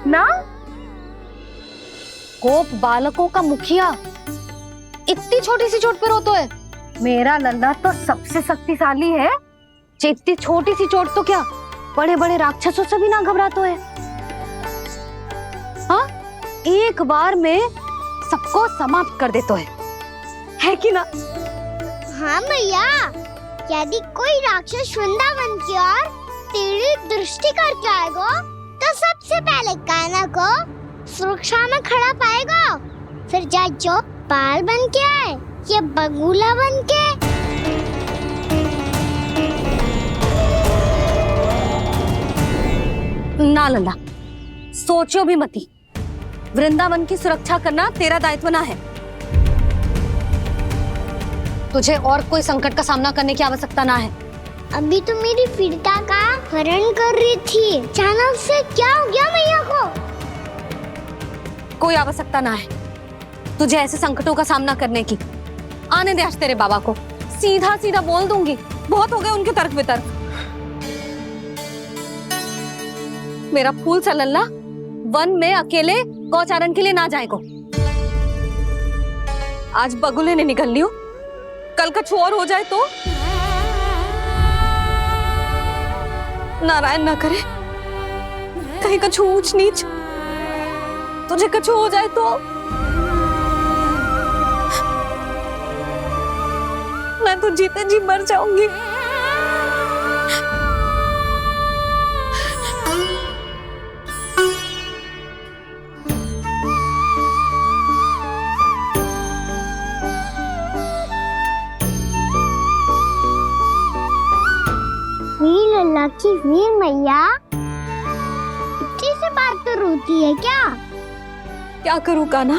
ना? गोप बालकों का मुखिया इतनी छोटी सी चोट पे रोता है? मेरा लल्ला तो सबसे शक्तिशाली है। इतनी छोटी सी चोट तो क्या बड़े बड़े राक्षसों से भी ना घबराते है। हाँ, एक बार में सबको समाप्त कर देते है कि ना? हाँ मैया, यदि कोई राक्षस वृंदावन की ओर टेढ़ी दृष्टि करके आएगा तो सबसे पहले कान्हा को सुरक्षा में खड़ा पाएगा, फिर चाहे जो बाल बन के आए या बगुला बन के। ना लल्ला, सोचो भी मती। वृंदावन की सुरक्षा करना तेरा दायित्व ना है। तुझे और कोई संकट का सामना करने की आवश्यकता ना है। अभी तो मेरी पीड़िता का हरण कर रही थी, अचानक से क्या हो गया मैया को? कोई आवश्यकता ना है तुझे ऐसे संकटों का सामना करने की। आने दे आज तेरे बाबा को, सीधा सीधा बोल दूंगी। बहुत हो गए उनके तर्क वितर्क। मेरा फूल सा लल्ला वन में अकेले गौचारण के लिए ना जाए को। आज बगुले ने निकल लियो, कल कछु और हो जाए तो? नारायण ना करे, कहीं कछु ऊंच नीच तुझे कछु हो जाए तो? मैं तो जीते जी मर जाऊंगी। वीर लल्ला की वीर मैया इतनी से बात तो रोती है क्या? क्या करूं कान्हा,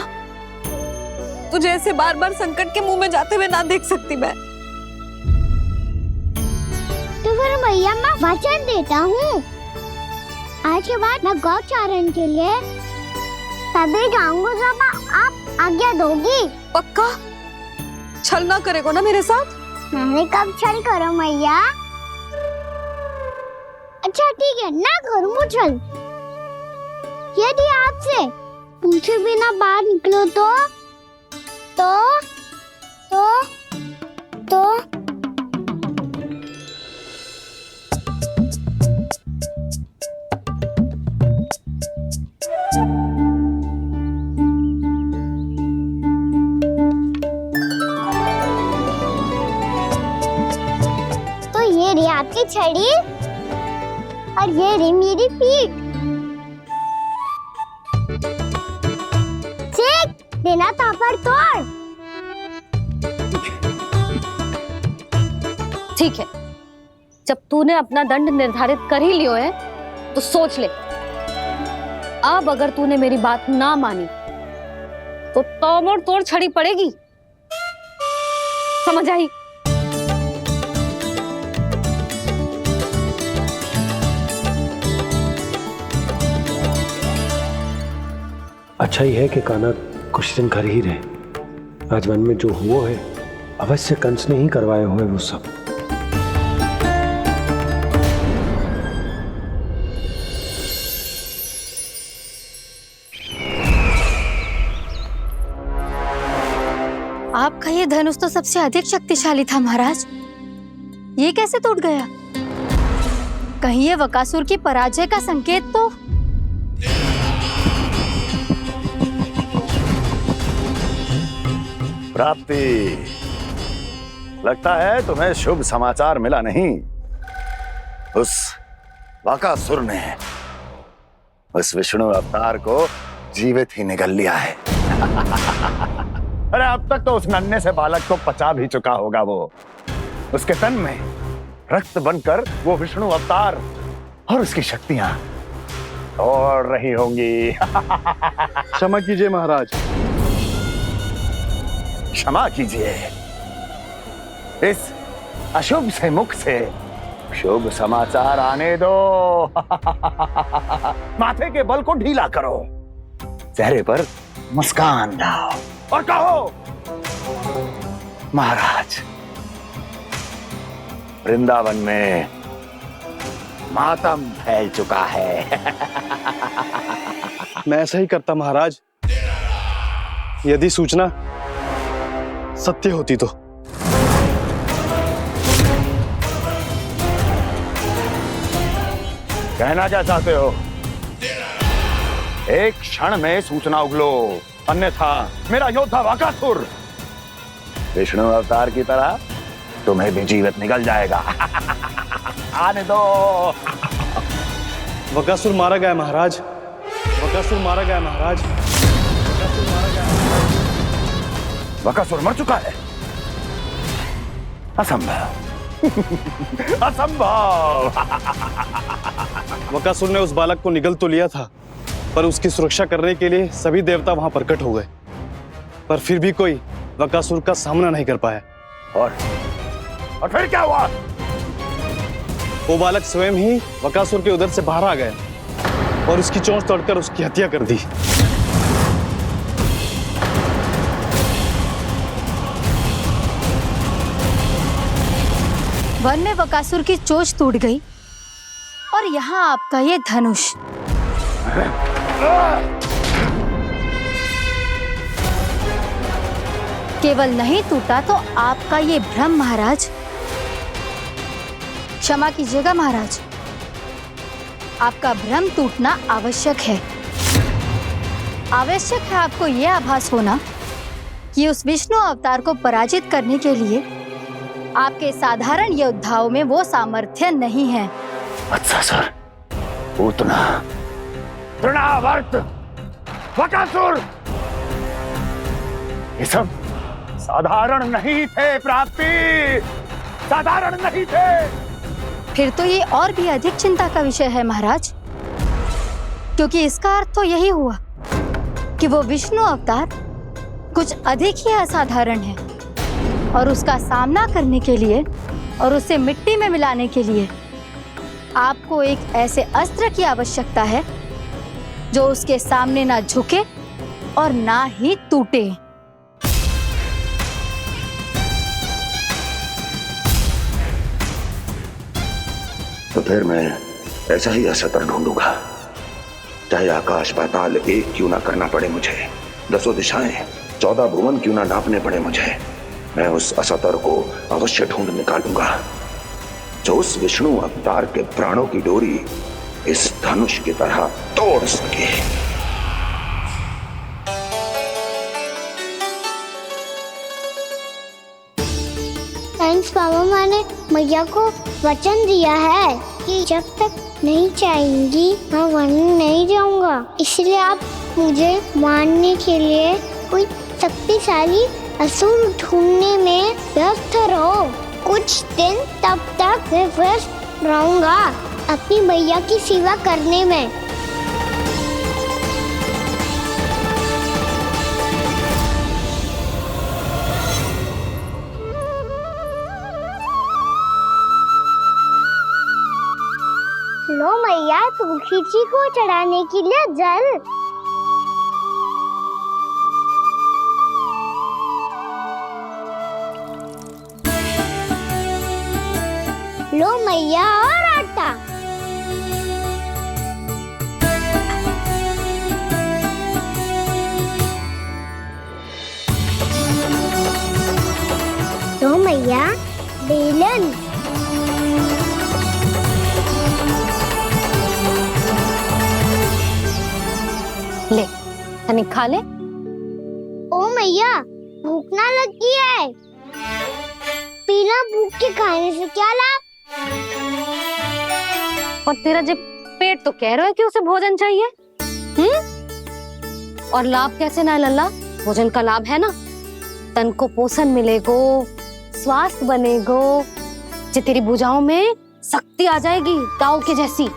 तुझे ऐसे बार बार संकट के मुंह में जाते हुए ना देख सकती मैं। तो फिर मैया मैं वचन देता हूँ, आज के बाद मैं गौचारण के लिए तभी जाऊंगा जब आप आज्ञा दोगी। पक्का? छल ना करेगा ना मेरे साथ? मैंने कब छल करो मैया? अच्छा ठीक है, ना करूँ छल। यदि आपसे पूछे बिना बाहर निकलो तो ये रही आपकी छड़ी और ये रही मेरी पीठ। देना तापर तोड़। ठीक है, जब तूने अपना दंड निर्धारित कर ही लियो है तो सोच ले, अब अगर तूने मेरी बात ना मानी तो तोड़ तोड़ छड़ी पड़ेगी। समझ आई? अच्छा ही है कि कान्हा कुछ दिन घर ही रहे। आज वन में जो हुआ है अवश्य कंस ने ही करवाए हुए वो सब। आपका ये धनुष तो सबसे अधिक शक्तिशाली था महाराज, ये कैसे टूट गया? कहीं ये बकासुर की पराजय का संकेत तो? प्राप्ति, लगता है तुम्हें शुभ समाचार मिला नहीं। उस बकासुर ने उस विष्णु अवतार को जीवित ही निगल लिया है। अरे अब तक तो उस नन्हे से बालक को पचा भी चुका होगा। वो उसके तन में रक्त बनकर वो विष्णु अवतार और उसकी शक्तियां दौड़ रही होंगी। क्षमा कीजिए महाराज। क्षमा कीजिए, इस अशुभ से मुख से शुभ समाचार आने दो। माथे के बल को ढीला करो, चेहरे पर मुस्कान लाओ और कहो, महाराज, वृंदावन में मातम फैल चुका है। मैं ऐसा ही करता महाराज, यदि सूचना सत्य होती तो। कहना क्या चाहते हो? एक क्षण में सूचना उगलो, अन्यथा मेरा योद्धा बकासुर विष्णु अवतार की तरह तुम्हें भी जीवित निकल जाएगा। आने दो। बकासुर मारा गया महाराज, बकासुर मारा गया महाराज, बकासुर मारा गया। बकासुर मर चुका है? असंभव। असंभव। बकासुर ने उस बालक को निगल तो लिया था, पर उसकी सुरक्षा करने के लिए सभी देवता वहां प्रकट हो गए, पर फिर भी कोई बकासुर का सामना नहीं कर पाया। और फिर क्या हुआ? वो बालक स्वयं ही बकासुर के उदर से बाहर आ गया और उसकी चोंच तोड़कर उसकी हत्या कर दी। वन में बकासुर की चोंच टूट गई और यहाँ आपका ये धनुष। केवल नहीं टूटा तो आपका ये भ्रम महाराज। क्षमा कीजिएगा महाराज, आपका भ्रम टूटना आवश्यक है। आवश्यक है आपको यह आभास होना कि उस विष्णु अवतार को पराजित करने के लिए आपके साधारण योद्धाओं में वो सामर्थ्य नहीं है। वत्सासुर, पूतना, तृणावर्त, बकासुर, ये सब साधारण नहीं थे प्राप्ति, साधारण नहीं थे। फिर तो ये और भी अधिक चिंता का विषय है महाराज, क्योंकि इसका अर्थ तो यही हुआ कि वो विष्णु अवतार कुछ अधिक ही असाधारण है और उसका सामना करने के लिए और उसे मिट्टी में मिलाने के लिए आपको एक ऐसे अस्त्र की आवश्यकता है जो उसके सामने ना झुके और ना ही टूटे। तो फिर मैं ऐसा ही असत्र ढूंढूंगा, चाहे आकाश पाताल एक क्यों ना करना पड़े मुझे, 10 दिशाएं 14 भुवन क्यों ना नापने पड़े मुझे, मैं उस असतर को अवश्य ढूंढ निकालूंगा जो उस विष्णु अवतार के प्राणों की डोरी इस धनुष की तरह तोड़ सके। थैंक्स पापा, मैंने मैया को वचन दिया है कि जब तक नहीं चाहेंगी मैं वन नहीं जाऊंगा, इसलिए आप मुझे मारने के लिए कोई शक्तिशाली असुर ढूंढने में व्यस्त रहो। कुछ दिन तब तक मैं व्यस्त रहूंगा अपनी मैया की सेवा करने में। लो मैया, तुलसी जी को चढ़ाने के लिए जल। लो मैया, और आटा। लो मैया, बेलन। ले तनिक खा ले। ओ मैया, भूख ना लगी है। बिना भूख के खाने से क्या लाभ? और तेरा जब पेट तो कह रहा है कि उसे भोजन चाहिए, और लाभ कैसे ना लल्ला? भोजन का लाभ है ना, तन को पोषण मिलेगो, स्वास्थ्य बनेगो, जो तेरी भुजाओं में शक्ति आ जाएगी ताऊ के जैसी,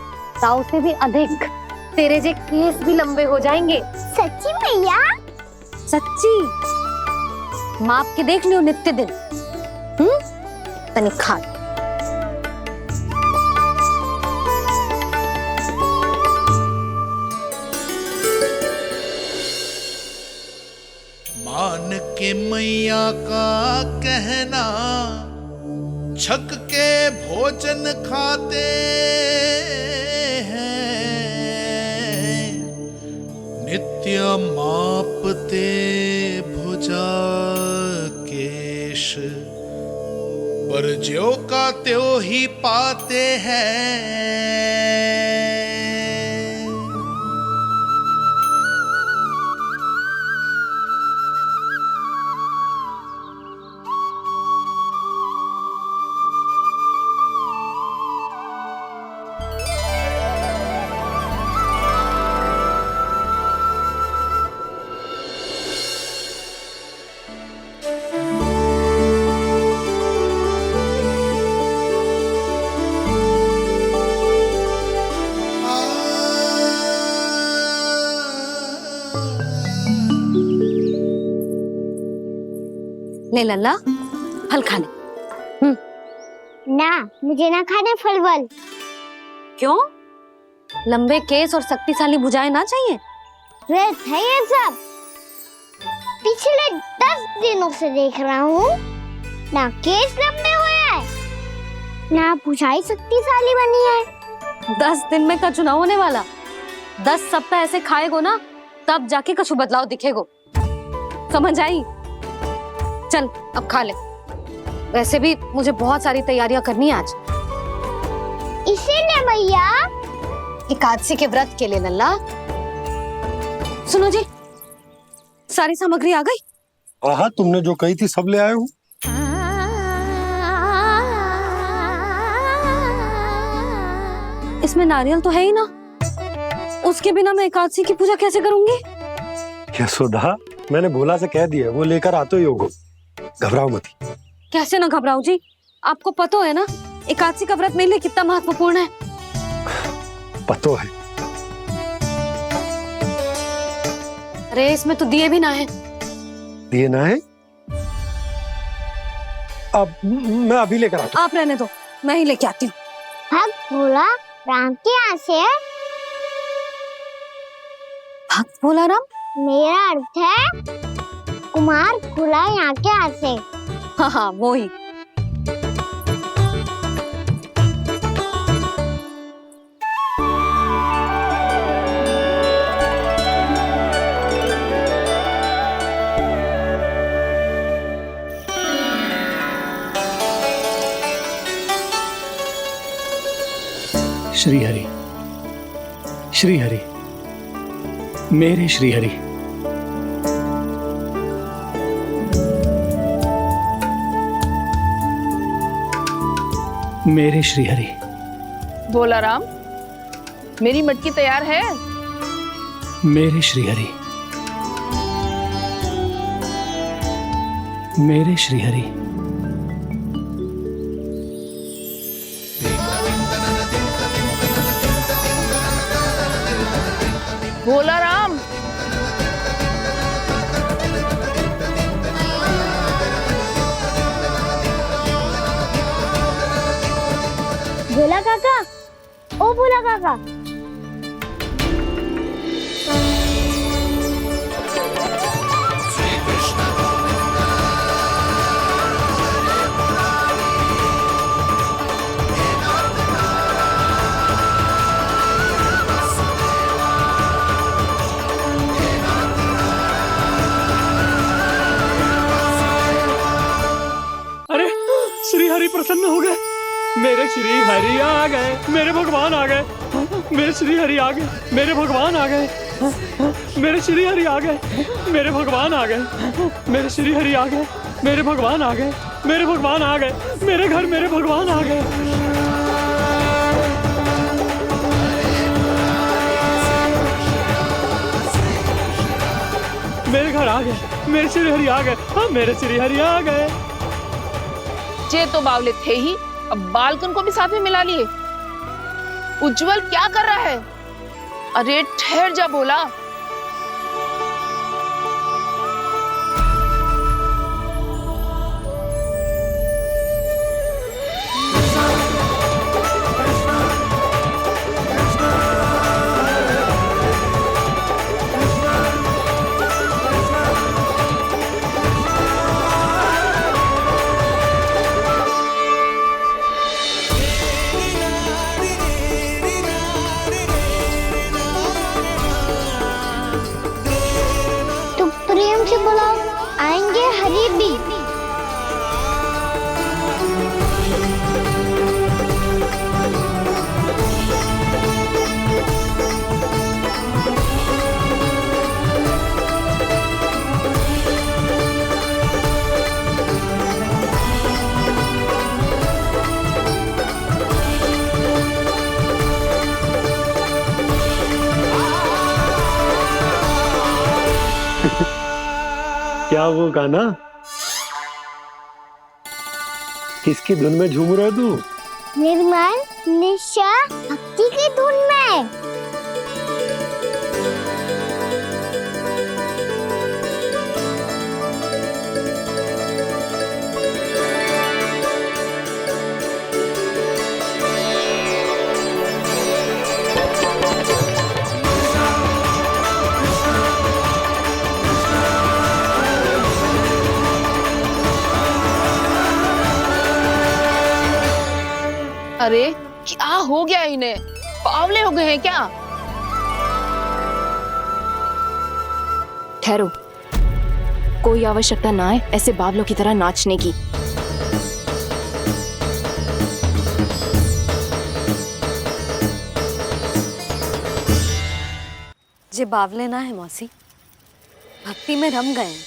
ताऊ से भी अधिक। तेरे जे केस भी लंबे हो जाएंगे। सच्ची मैया? सच्ची, माप के देख लियो नित्य दिन। तनिक खा। मान के मैया का कहना, छक के भोजन खाते हैं, नित्य मापते भुजा केश, पर ज्यो का त्यों ही पाते हैं। ले लल्ला, फल खाने। ना, मुझे ना खाने फल वल। क्यों? लंबे केस और शक्तिशाली भुजाएं ना चाहिए? व्यर्थ है ये सब। पिछले 10 दिनों से देख रहा हूँ, ना केस लंबे हुए हैं, ना भुजाएं शक्तिशाली बनी है। 10 दिन में का चुनाव होने वाला। 10 सप्ताह ऐसे खाएगो ना, तब जाके कछु बदलाव दिखेगो। समझ आई? चल अब खा ले। वैसे भी मुझे बहुत सारी तैयारियां करनी है आज। इसीलिए भैया एकादशी के व्रत के लिए लल्ला। सुनो जी, सारी सामग्री आ गई? हाँ, तुमने जो कही थी सब ले आए हूँ। इसमें नारियल तो है ही ना, उसके बिना मैं एकादशी की पूजा कैसे करूंगी? यशोदा, मैंने भोला से कह दिया, वो लेकर आते ही होगा। घबराओ मत। कैसे ना घबराऊं जी, आपको पता है ना एकादशी का व्रत मेरे लिए कितना महत्वपूर्ण है। पतो है। अरे इसमें तो दिए भी ना है। दिए ना है? अब मैं अभी लेकर आता हूँ। आप रहने दो, मैं ही लेके आती हूँ। भक्त भोला राम के यहाँ से है। भक्त भोला राम? मेरा अर्थ है कुमार भोला यहाँ के यहाँ से। हाँ हाँ, वो ही। श्री हरि, श्री हरि, मेरे श्री हरि। मेरे श्री हरि। भोला राम, मेरी मटकी तैयार है? मेरे श्री हरि, मेरे श्री हरि। भोला राम, भोला काका, ओ भोला काका। अरे श्री हरि प्रसन्न हो गए। मेरे श्री हरि आ गए, मेरे भगवान आ गए। मेरे श्री हरि आ गए, मेरे भगवान आ गए। मेरे श्री हरि आ गए, मेरे भगवान आ गए। मेरे श्री हरि आ गए, मेरे भगवान आ गए। मेरे भगवान आ गए, मेरे घर मेरे भगवान आ गए। मेरे घर आ गए, मेरे श्री हरि आ गए। हाँ, मेरे श्री हरि आ गए। जे तो बावले थे ही, अब बालकन को भी साथ में मिला लिए। उज्जवल क्या कर रहा है? अरे ठहर जा भोला। क्या वो गाना? किसकी धुन में झूम रहा तू? निर्मल निशा भक्ति की धुन में। अरे क्या हो गया इन्हें? बावले हो गए हैं क्या? ठहरो, कोई आवश्यकता ना है ऐसे बावलों की तरह नाचने की। जे बावले ना है मौसी, भक्ति में रम गए हैं।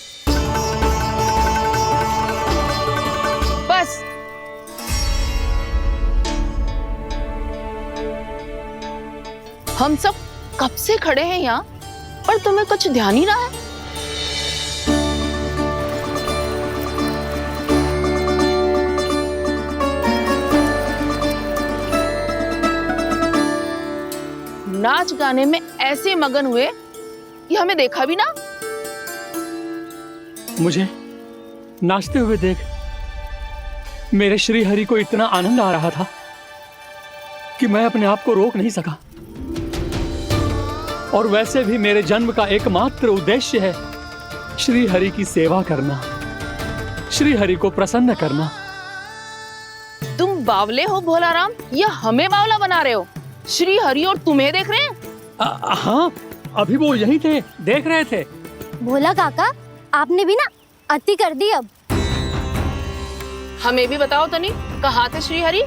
बस हम सब कब से खड़े हैं यहाँ, पर तुम्हें कुछ ध्यान ही ना है। नाच गाने में ऐसे मगन हुए कि हमें देखा भी ना। मुझे नाचते हुए देख मेरे श्री हरि को इतना आनंद आ रहा था कि मैं अपने आप को रोक नहीं सका। और वैसे भी मेरे जन्म का एकमात्र उद्देश्य है श्री हरि की सेवा करना, श्री हरि को प्रसन्न करना। तुम बावले हो भोलाराम, या हमें बावला बना रहे हो? श्री हरि और तुम्हें देख रहे हैं। हाँ, अभी वो यहीं थे, देख रहे थे। भोला काका, आपने भी ना अति कर दी अब। हमें भी बताओ तनी, कहाँ थे श्री हरि?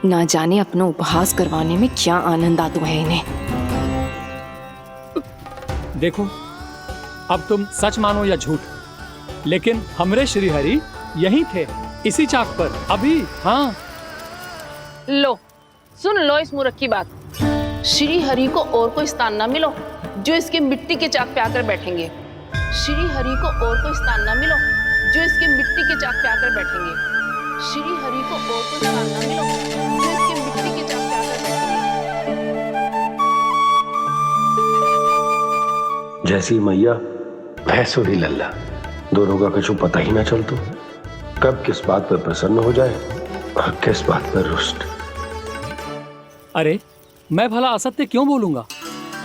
ना जाने अपना उपहास करवाने में क्या आनंद आता है इन्हें। देखो, अब तुम सच मानो या झूठ, लेकिन हमरे श्री हरि यहीं थे, इसी चाक पर अभी। हाँ, लो सुन लो इस मूर्ख की बात। श्री हरि को और कोई स्थान ना मिलो जो इसके मिट्टी के चाक पे आकर बैठेंगे। श्री हरि को और कोई स्थान ना मिलो जो इसके मिट्टी के चाक पे आकर बैठेंगे। श्री हरि को और कोई स्थान ना मिलो जो इसके मिट्टी के चाक पे आकर बैठेंगे। जैसी मैया भैंसो ही लल्ला, दोनों का कुछ पता ही ना चलतो। कब किस बात पर प्रसन्न हो जाए और किस बात पर रुष्ट। अरे मैं भला असत्य क्यों बोलूंगा?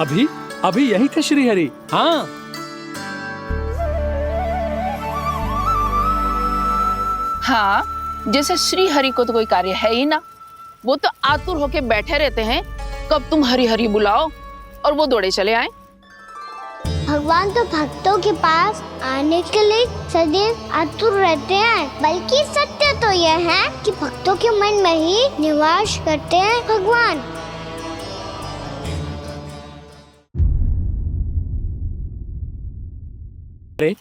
अभी अभी यही थे श्री हरि। हाँ, हाँ, जैसे श्री हरि को तो कोई कार्य है ही ना, वो तो आतुर होके बैठे रहते हैं कब तुम हरि हरि बुलाओ और वो दौड़े चले आए। भगवान तो भक्तों के पास आने के लिए सदैव आतुर रहते हैं, बल्कि सत्य तो यह है कि भक्तों के मन में ही निवास करते हैं भगवान। अरे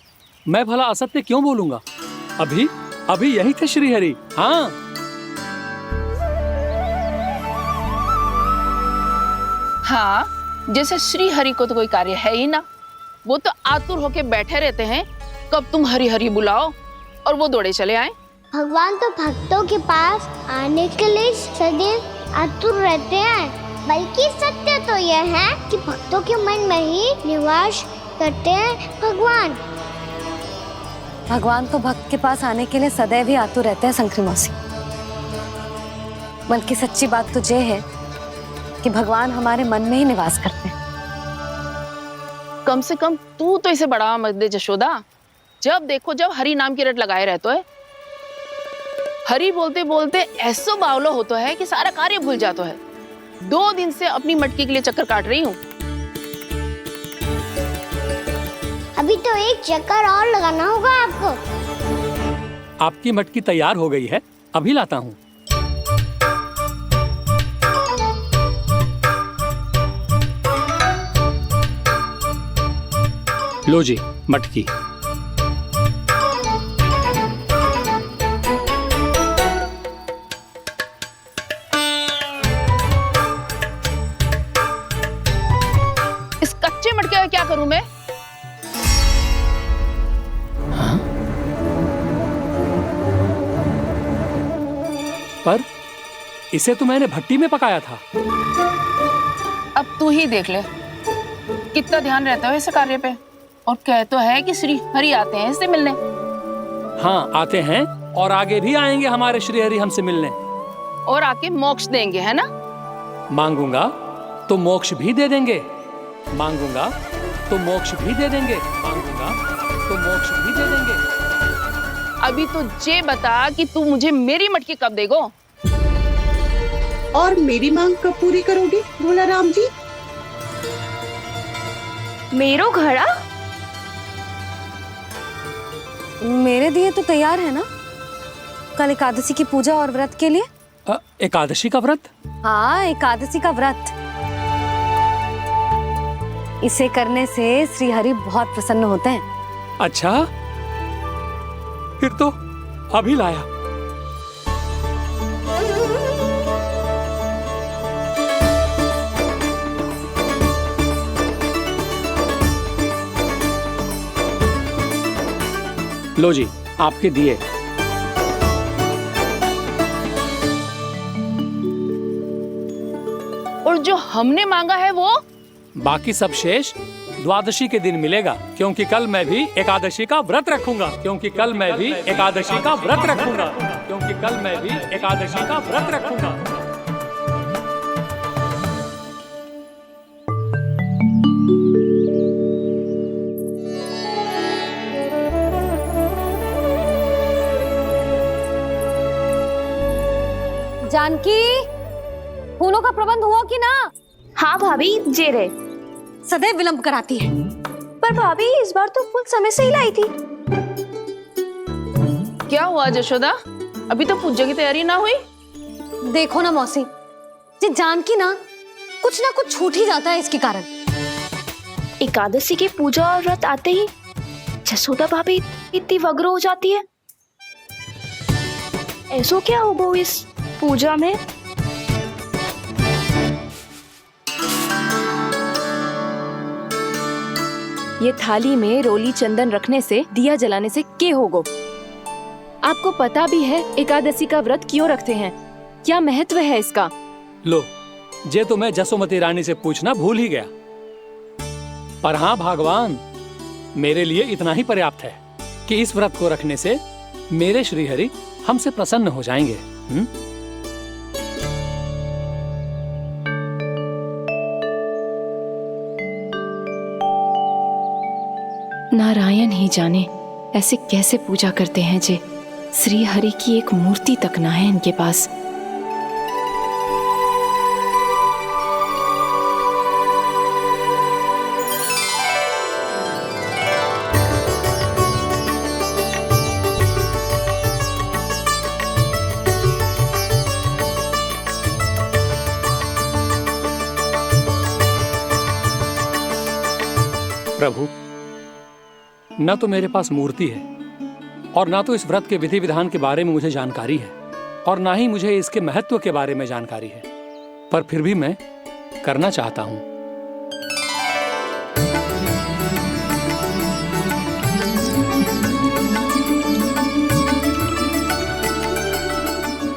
मैं भला असत्य क्यों बोलूंगा? अभी अभी यही थे श्री हरि। हाँ, हाँ, जैसे श्री हरि को तो कोई कार्य है ही ना, वो तो आतुर होके बैठे रहते हैं कब तुम हरि हरि बुलाओ और वो दौड़े चले आए। भगवान तो भक्तों के पास आने के लिए सदैव आतुर रहते हैं, बल्कि सत्य तो यह है कि भक्तों के मन में ही निवास करते हैं भगवान। भगवान तो भक्त के पास आने के लिए सदैव ही आतुर रहते हैं शंकरी मौसी। बल्कि सच्ची बात तो ये है कि भगवान हमारे मन में ही निवास करते हैं। कम से कम तू तो इसे बढ़ावा मत दे जशोदा। जब देखो जब हरि नाम की रट लगाए रहते है। हरि बोलते बोलते ऐसो बावलो होता है कि सारा कार्य भूल जाता है। 2 दिन से अपनी मटकी के लिए चक्कर काट रही हूँ। अभी तो एक चक्कर और लगाना होगा आपको। आपकी मटकी तैयार हो गई है, अभी लाता हूँ। लो जी मटकी। मटके का क्या करूं मैं? पर इसे तो मैंने भट्टी में पकाया था। अब तू ही देख ले कितना ध्यान रहता है इस कार्य पे। और कह तो है कि श्री हरि आते हैं इससे मिलने। हाँ, आते हैं और आगे भी आएंगे हमारे श्री हरि हमसे मिलने। और आके मोक्ष देंगे, है ना? मांगूंगा तो मोक्ष भी दे देंगे, मांगूंगा तो मोक्ष भी दे देंगे, मांगूंगा तो मोक्ष भी दे देंगे। अभी तो ये बता कि तू मुझे मेरी मटकी कब देगो? और मेरी मांग कब पूरी करोगे भोला राम जी? मेरो घड़ा मेरे दिए तो तैयार है ना, कल एकादशी की पूजा और व्रत के लिए। एकादशी का व्रत? हाँ, एकादशी का व्रत। इसे करने से श्री हरि बहुत प्रसन्न होते हैं। अच्छा, फिर तो अभी लाया। लो जी, आपके दिए। और जो हमने मांगा है वो? बाकी सब शेष द्वादशी के दिन मिलेगा, क्योंकि कल मैं भी एकादशी का व्रत रखूंगा, क्योंकि कल मैं भी एकादशी का व्रत रखूंगा, क्योंकि कल मैं भी एकादशी का व्रत रखूंगा। जानकी, फूलों का प्रबंध हुआ कि ना? हाँ भाभी, जे रहे। सदैव विलंब कराती है। पर भाभी इस बार तो फूल समय से ही लाई थी। क्या हुआ जशोदा, अभी तो पूजा की तैयारी ना हुई? देखो ना मौसी, ये जानकी ना कुछ छूट ही जाता है इसके कारण। एकादशी की पूजा और व्रत आते ही जसोदा भाभी इतनी वग्र हो जाती है। ऐसो क्या हो गो इस पूजा में? ये थाली में रोली चंदन रखने से, दिया जलाने से के होगो? आपको पता भी है एकादशी का व्रत क्यों रखते हैं, क्या महत्व है इसका? लो, जे तो मैं जसोमती रानी से पूछना भूल ही गया। पर हाँ भगवान, मेरे लिए इतना ही पर्याप्त है कि इस व्रत को रखने से मेरे श्री हरि हमसे प्रसन्न हो जाएंगे। नारायण ही जाने ऐसे कैसे पूजा करते हैं जे श्री हरि की एक मूर्ति तक ना है इनके पास। प्रभु, न तो मेरे पास मूर्ति है और ना तो इस व्रत के विधि विधान के बारे में मुझे जानकारी है, और ना ही मुझे इसके महत्व के बारे में जानकारी है, पर फिर भी मैं करना चाहता हूं।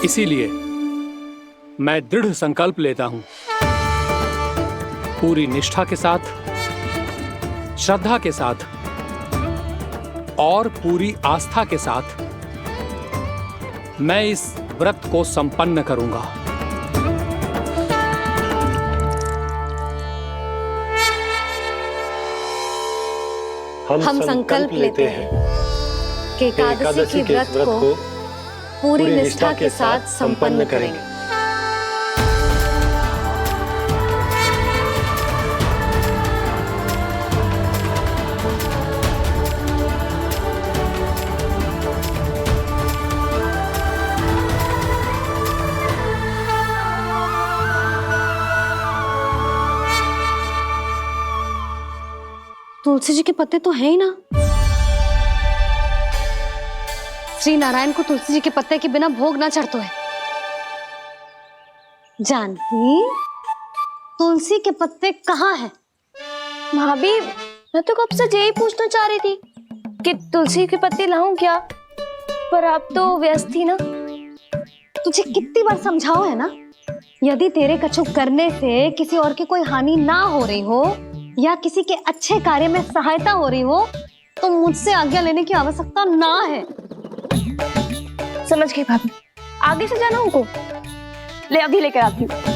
इसीलिए मैं दृढ़ संकल्प लेता हूं, पूरी निष्ठा के साथ, श्रद्धा के साथ और पूरी आस्था के साथ मैं इस व्रत को संपन्न करूंगा। हम संकल्प लेते हैं कि एकादशी के व्रत को पूरी निष्ठा के साथ संपन्न करेंगे। तुलसी जी के पत्ते तो हैं ही ना। श्री नारायण को तुलसी जी के पत्ते के बिना भोग ना चढ़तो है। जानकी, तुलसी के पत्ते कहाँ हैं? भाभी, मैं तो कब से यही पूछना चाह रही थी कि तुलसी के पत्ते लाऊं क्या, पर आप तो व्यस्त थी ना। तुझे कितनी बार समझाओ है ना, यदि तेरे कछु करने से किसी और की कोई हानि ना हो रही हो या किसी के अच्छे कार्य में सहायता हो रही हो तो मुझसे आज्ञा लेने की आवश्यकता ना है। समझ गई भाभी, आगे से जाना उनको। ले अभी लेकर आती हूँ।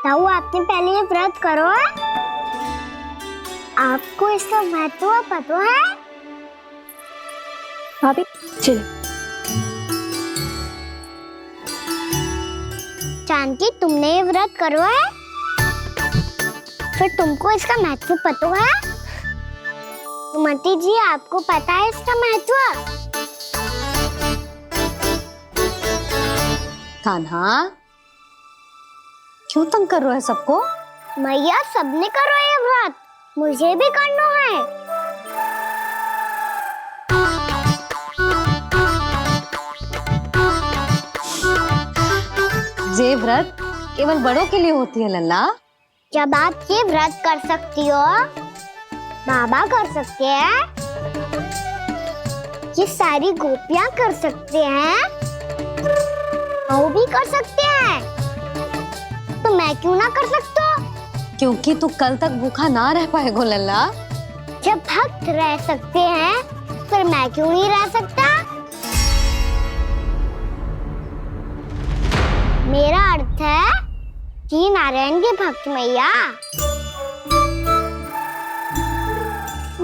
ताऊ, आपने पहले ये व्रत करो है? आपको इसका महत्व पता है? भाभी चलो। जानकी, तुमने ये व्रत करो है? फिर तुमको इसका महत्व पता है? सुमति जी, आपको पता है इसका महत्व? कान्हा, क्यों तंग कर रहे हो सबको? मैया, सबने करो ये व्रत, मुझे भी करना है। ये व्रत केवल बड़ों के लिए होती है लल्ला। जब आप ये व्रत कर सकती हो, बाबा कर सकते हैं, ये सारी गोपियां कर सकते हैं, वो भी कर सकते हैं, तो मैं क्यों ना कर सकता? क्योंकि तू कल तक भूखा ना रह पाएगा लल्ला। जब भक्त रह सकते हैं, फिर मैं क्यों नहीं रह सकता? मेरा अर्थ है कि नारायण के भक्त मैया।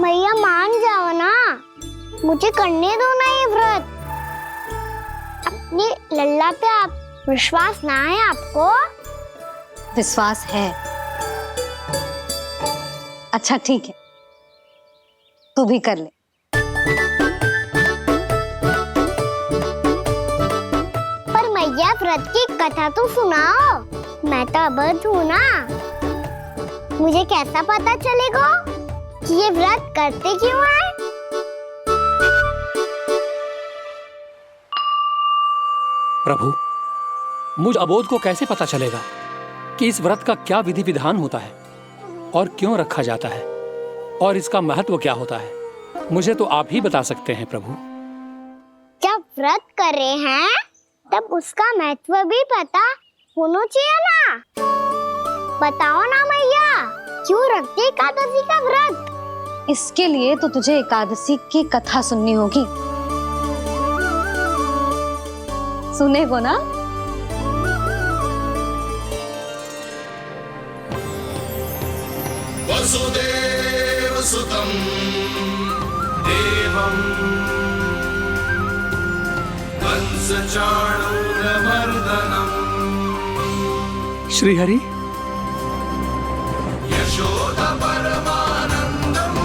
मैया मान जाओ ना, मुझे करने दो ना ये व्रत। अपनी लल्ला पे आप विश्वास ना है आपको? विश्वास है। अच्छा ठीक है, तू भी कर ले। पर मैया, व्रत की कथा तो सुनाओ। मैं तो अबध हूँ ना, मुझे कैसा पता चलेगा कि ये व्रत करते क्यों हैं? प्रभु, मुझ अबोध को कैसे पता चलेगा कि इस व्रत का क्या विधि विधान होता है और क्यों रखा जाता है और इसका महत्व क्या होता है? मुझे तो आप ही बता सकते हैं प्रभु। जब व्रत कर रहे हैं तब उसका महत्व भी पता होना चाहिए ना। बताओ ना मैया, क्यों रखते एकादशी का व्रत? इसके लिए तो तुझे एकादशी की कथा सुननी होगी। सुनेगो ना? वसुदेव सुतं देवं कंसचाणूरमर्दनम् श्रीहरि, यशोदा परमानन्दम्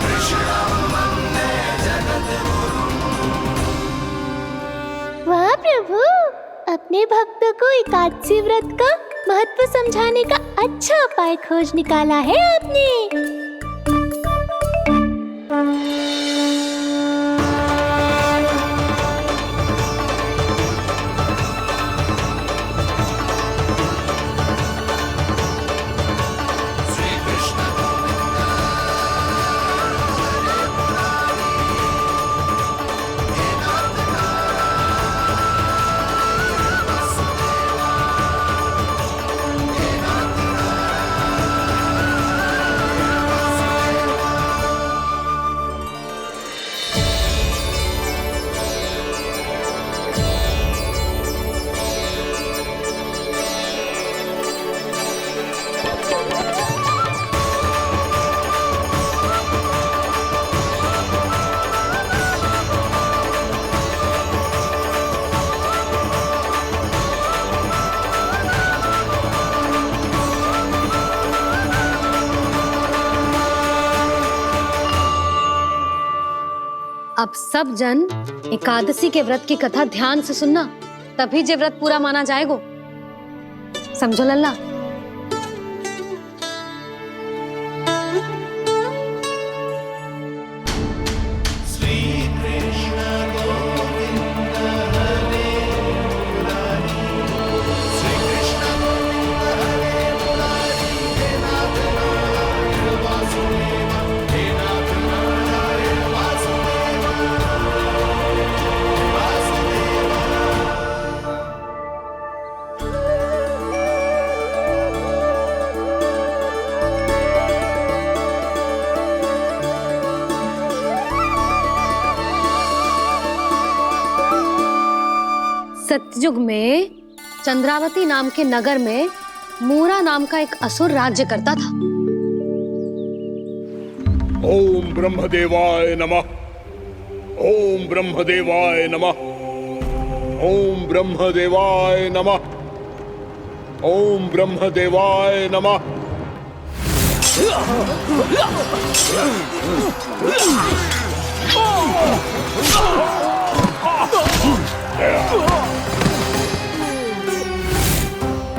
कृष्णं वन्दे जगद्गुरुम्। वाह प्रभु, अपने भक्तों को एकादशी व्रत का महत्व समझाने का अच्छा उपाय खोज निकाला है आपने। अब सब जन एकादशी के व्रत की कथा ध्यान से सुनना, तभी जे व्रत पूरा माना जाएगा। समझो लल्ला। सतयुग में चंद्रावती नाम के नगर में मूरा नाम का एक असुर राज्य करता था। ओम ब्रह्मदेवाय नमः। ओम ब्रह्मदेवाय नमः। ओम ब्रह्मदेवाय नमः। ओम ब्रह्मदेवाय नमः।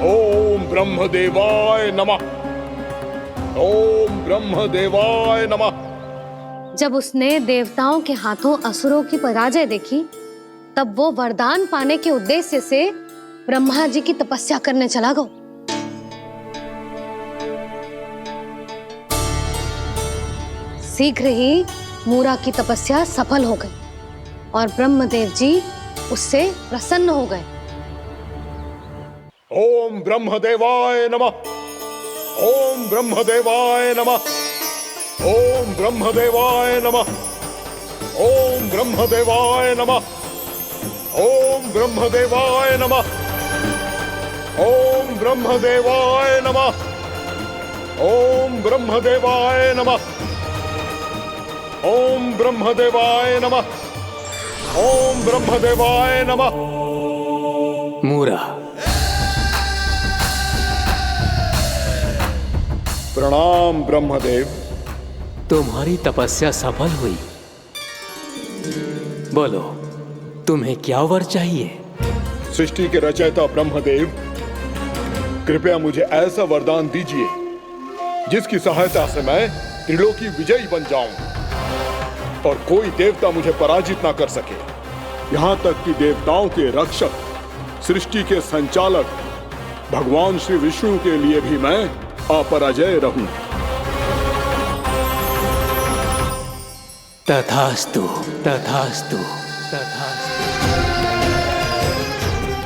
ओम ब्रह्मदेवाय नमः। ओम ब्रह्मदेवाय नमः। जब उसने देवताओं के हाथों असुरों की पराजय देखी, तब वो वरदान पाने के उद्देश्य से ब्रह्मा जी की तपस्या करने चला गया। शीघ्र ही मूरा की तपस्या सफल हो गई और ब्रह्मदेव जी उससे प्रसन्न हो गए। ओम ब्रह्मदेवाय नमः। ओम ब्रह्मदेवाय नमः। ओम ब्रह्मदेवाय नमः। ओम ब्रह्मदेवाय नमः। ओम ब्रह्मदेवाय नमः। ओम ब्रह्मदेवाय नमः। ओम ब्रह्मदेवाय नमः। ओम ब्रह्मदेवाय नमः। ओम ब्रह्मदेवाय नमः। मूरा, प्रणाम ब्रह्मदेव। तुम्हारी तपस्या सफल हुई। बोलो, तुम्हें क्या वर चाहिए? सृष्टि के रचयिता ब्रह्मदेव, कृपया मुझे ऐसा वरदान दीजिए जिसकी सहायता से मैं त्रिलोकी विजयी बन जाऊं और कोई देवता मुझे पराजित ना कर सके। यहाँ तक कि देवताओं के रक्षक, सृष्टि के संचालक भगवान श्री विष्णु के लिए भी मैं अपराजय रहूं। तथास्तु, तथास्तु, तथास्तु।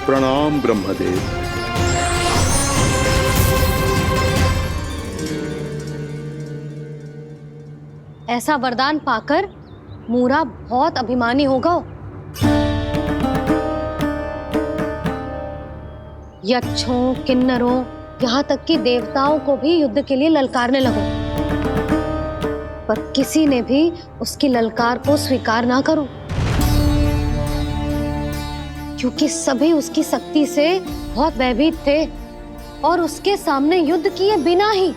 प्रणाम ब्रह्मदेव। ऐसा वरदान पाकर मूरा बहुत अभिमानी होगा। यक्षों, किन्नरों, यहाँ तक कि देवताओं को भी युद्ध के लिए ललकारने लगा, पर किसी ने भी उसकी ललकार को स्वीकार ना करो, क्योंकि सभी उसकी शक्ति से बहुत भयभीत थे और उसके सामने युद्ध किए बिना ही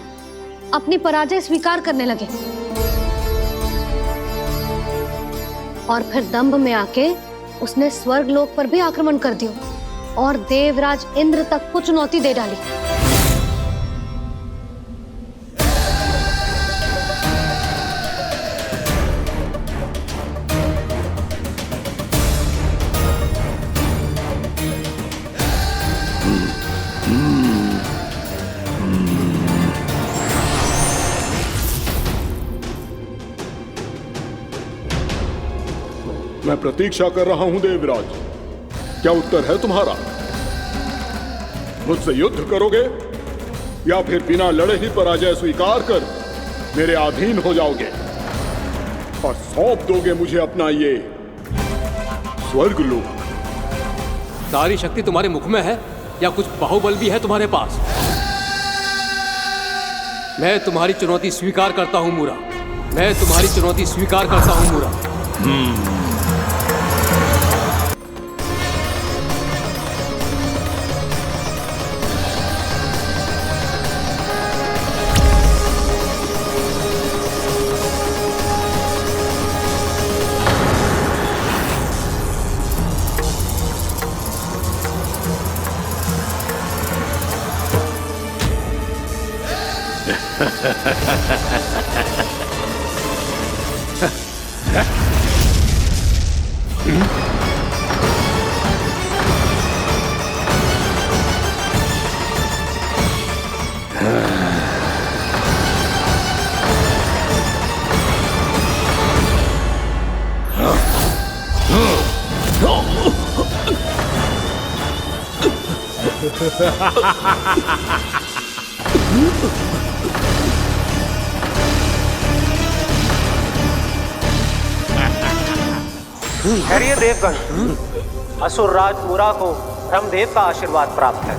अपनी पराजय स्वीकार करने लगे। और फिर दंभ में आके उसने स्वर्ग लोक पर भी आक्रमण कर दिया और देवराज इंद्र तक को चुनौती दे डाली। मैं प्रतीक्षा कर रहा हूं देवराज, क्या उत्तर है तुम्हारा? मुझसे युद्ध करोगे या फिर बिना लड़े ही पराजय स्वीकार कर मेरे अधीन हो जाओगे और सौंप दोगे मुझे अपना ये स्वर्ग लोक? सारी शक्ति तुम्हारे मुख में है या कुछ बाहुबल भी है तुम्हारे पास? मैं तुम्हारी चुनौती स्वीकार करता हूं मूरा। मैं तुम्हारी चुनौती स्वीकार करता हूं मूरा। खैरिए देवगण, असुर राज मुरा को ब्रह्मदेव का आशीर्वाद प्राप्त है।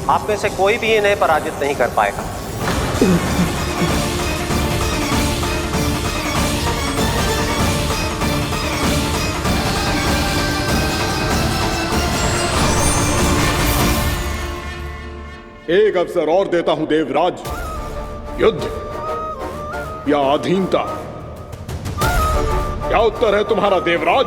आप में से कोई भी इन्हें पराजित नहीं कर पाएगा। एक अवसर और देता हूं देवराज, युद्ध या अधीनता, क्या उत्तर है तुम्हारा देवराज?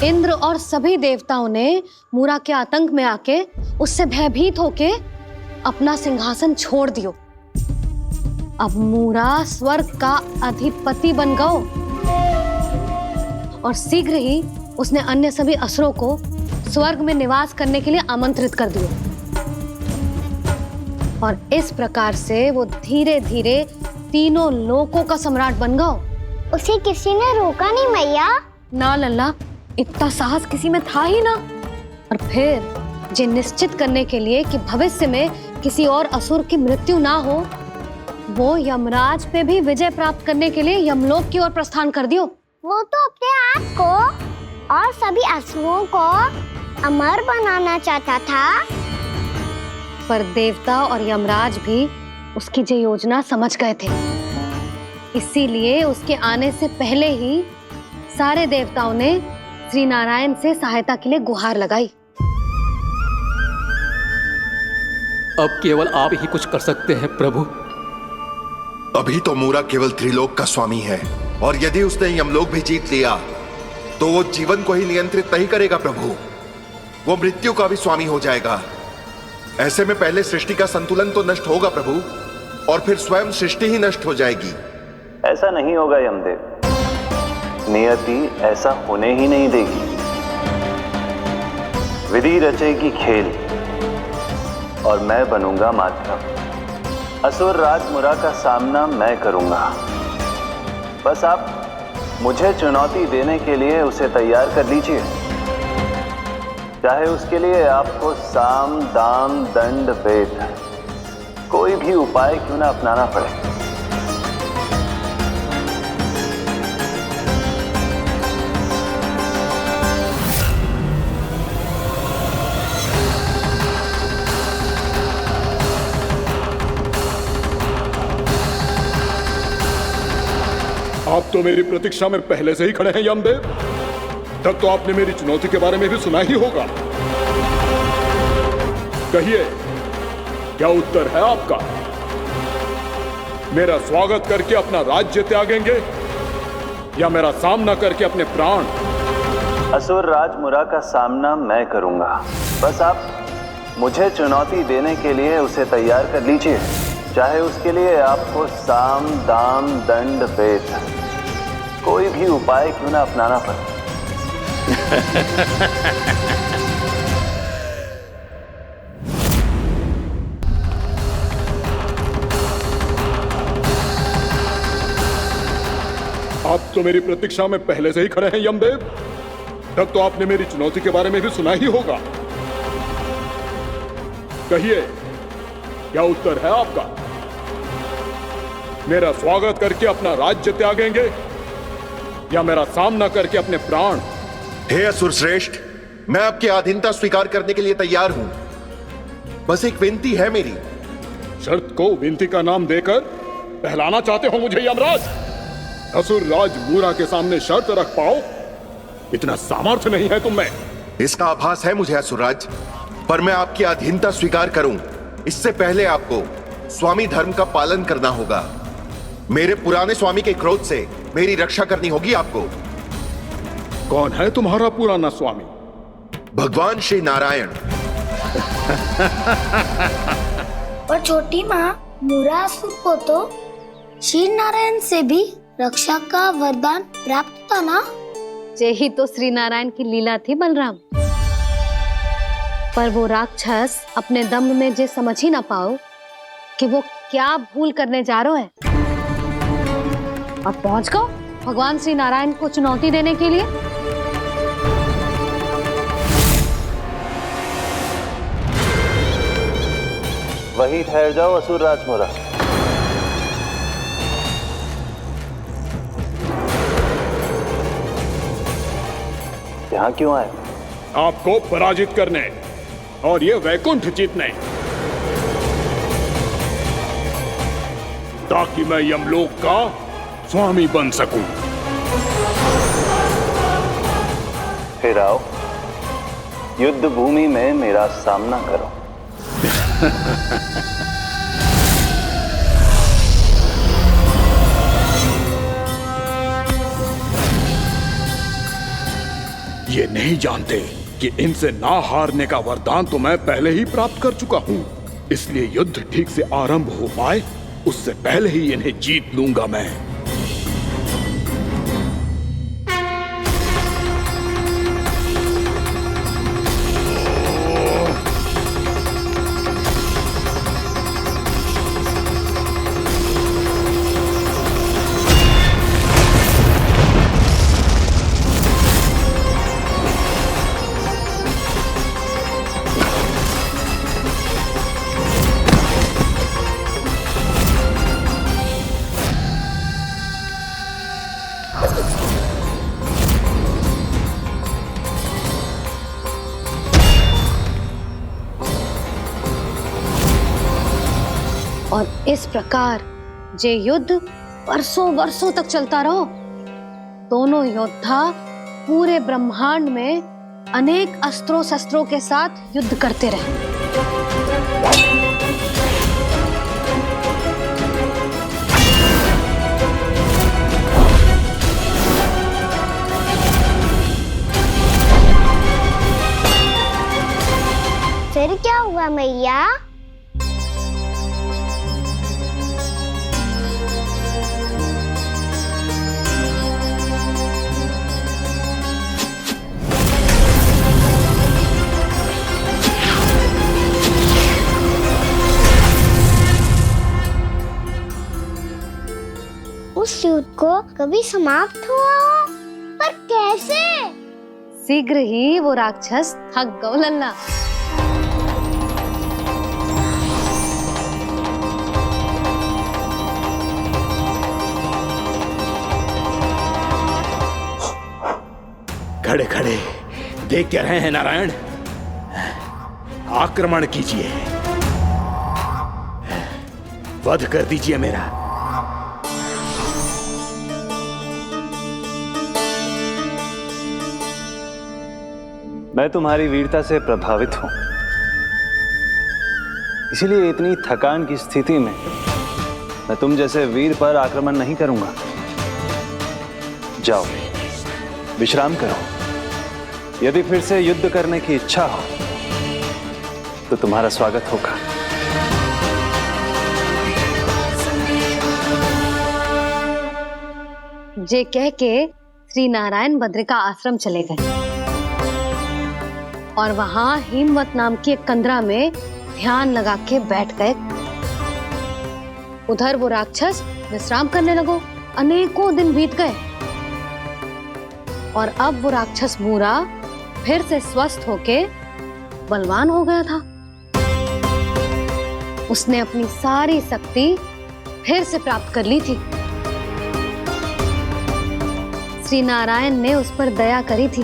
इंद्र और सभी देवताओं ने मूरा के आतंक में आके उससे भयभीत होके अपना सिंहासन छोड़ दियो। अब मूरा स्वर्ग का अधिपति बन गयो और शीघ्र ही उसने अन्य सभी असुरों को स्वर्ग में निवास करने के लिए आमंत्रित कर दियो। और इस प्रकार से वो धीरे धीरे तीनों लोकों का सम्राट बन गयो। उसे किसी ने रोका नहीं मैया। ना लल्ला, इतना साहस किसी में था ही ना। और फिर ये निश्चित करने के लिए कि भविष्य में किसी और असुर की मृत्यु ना हो, वो यमराज पे भी विजय प्राप्त करने के लिए यमलोक की ओर प्रस्थान कर दियो। वो तो अपने आप को और सभी असुरों को अमर बनाना चाहता था। पर देवता और यमराज भी उसकी ये योजना समझ गए थे। इसीलिए उसके आने से पहले ही सारे देवताओं ने श्री नारायण से सहायता के लिए गुहार लगाई। अब केवल आप ही कुछ कर सकते हैं प्रभु। अभी तो मूरा केवल त्रिलोक का स्वामी है, और यदि उसने यमलोक भी जीत लिया तो वो जीवन को ही नियंत्रित नहीं करेगा प्रभु, वो मृत्यु का भी स्वामी हो जाएगा। ऐसे में पहले सृष्टि का संतुलन तो नष्ट होगा प्रभु, और फिर स्वयं सृष्टि ही नष्ट हो जाएगी। ऐसा नहीं होगा यमदेव, नियति ऐसा होने ही नहीं देगी। विधि रचेगी खेल और मैं बनूंगा माध्यम। असुर राज मुरा का सामना मैं करूंगा। बस आप मुझे चुनौती देने के लिए उसे तैयार कर लीजिए, चाहे उसके लिए आपको साम दाम दंड भेद कोई भी उपाय क्यों ना अपनाना पड़े। आप तो मेरी प्रतीक्षा में पहले से ही खड़े हैं यमदेव। तब तो आपने मेरी चुनौती के बारे में भी सुना ही होगा। कहिए, क्या उत्तर है आपका? मेरा स्वागत करके अपना राज्य त्यागेंगे या मेरा सामना करके अपने प्राण? असुर राज मुरा का सामना मैं करूंगा। बस आप मुझे चुनौती देने के लिए उसे तैयार कर लीजिए, चाहे उसके लिए आपको साम दाम दंड भेद कोई भी उपाय क्यों ना अपनाना पड़े। आप तो मेरी प्रतीक्षा में पहले से ही खड़े हैं यमदेव। तब तो आपने मेरी चुनौती के बारे में भी सुना ही होगा। कहिए, क्या उत्तर है आपका? मेरा स्वागत करके अपना राज्य त्यागेंगे या मेरा सामना करके अपने प्राण? हे असुर श्रेष्ठ, मैं आपकी अधीनता स्वीकार करने के लिए तैयार हूं। बस एक विनती है मेरी। शर्त को विनती का नाम देकर बहलाना चाहते हो मुझे यमराज? असुर राज मूरा के सामने शर्त रख पाओ? इतना सामर्थ्य नहीं है तुम में। इसका आभास है मुझे असुरराज, पर मैं आपकी अधीनता स्वीकार करूं इससे पहले आपको स्वामी धर्म का पालन करना होगा। मेरे पुराने स्वामी के क्रोध से मेरी रक्षा करनी होगी आपको। कौन है तुम्हारा पुराना स्वामी? भगवान श्री नारायण। और छोटी माँ, मूरासुर को तो श्री नारायण से भी रक्षा का वरदान प्राप्त था ना? यही तो श्री नारायण की लीला थी बलराम। पर वो राक्षस अपने दम में ये समझ ही ना पाओ कि वो क्या भूल करने जा रहा है, और पहुंच गओ भगवान श्री नारायण को चुनौती देने के लिए। वहीं ठहर जाओ असुर राज मूरा। यहाँ क्यों आए? आपको पराजित करने और ये वैकुंठ जीतने, ताकि मैं यमलोक का स्वामी बन सकूं। फिर आओ, युद्ध भूमि में मेरा सामना करो। ये नहीं जानते कि इनसे ना हारने का वरदान तो मैं पहले ही प्राप्त कर चुका हूं, इसलिए युद्ध ठीक से आरंभ हो पाए उससे पहले ही इन्हें जीत लूंगा मैं। और इस प्रकार ये युद्ध वर्षों वर्षों तक चलता रहो। दोनों योद्धा पूरे ब्रह्मांड में अनेक अस्त्रों शस्त्रों के साथ युद्ध करते रहे। फिर क्या हुआ मैया? उस युद्ध को कभी समाप्त हुआ हो, पर कैसे? शीघ्र ही वो राक्षस थक गओ लल्ला। खड़े खड़े देख क्या रहे हैं नारायण? आक्रमण कीजिए, वध कर दीजिए मेरा। मैं तुम्हारी वीरता से प्रभावित हूं, इसीलिए इतनी थकान की स्थिति में मैं तुम जैसे वीर पर आक्रमण नहीं करूंगा। जाओ विश्राम करो। यदि फिर से युद्ध करने की इच्छा हो तो तुम्हारा स्वागत होगा। जे कह के श्री नारायण बद्रिका आश्रम चले गए और वहां हिमवत नाम की एक कंदरा में ध्यान लगा के बैठ गए। उधर वो राक्षस विश्राम करने लगो। अनेकों दिन बीत गए और अब वो राक्षस मूरा फिर से स्वस्थ होके बलवान हो गया था। उसने अपनी सारी शक्ति फिर से प्राप्त कर ली थी। श्री नारायण ने उस पर दया करी थी,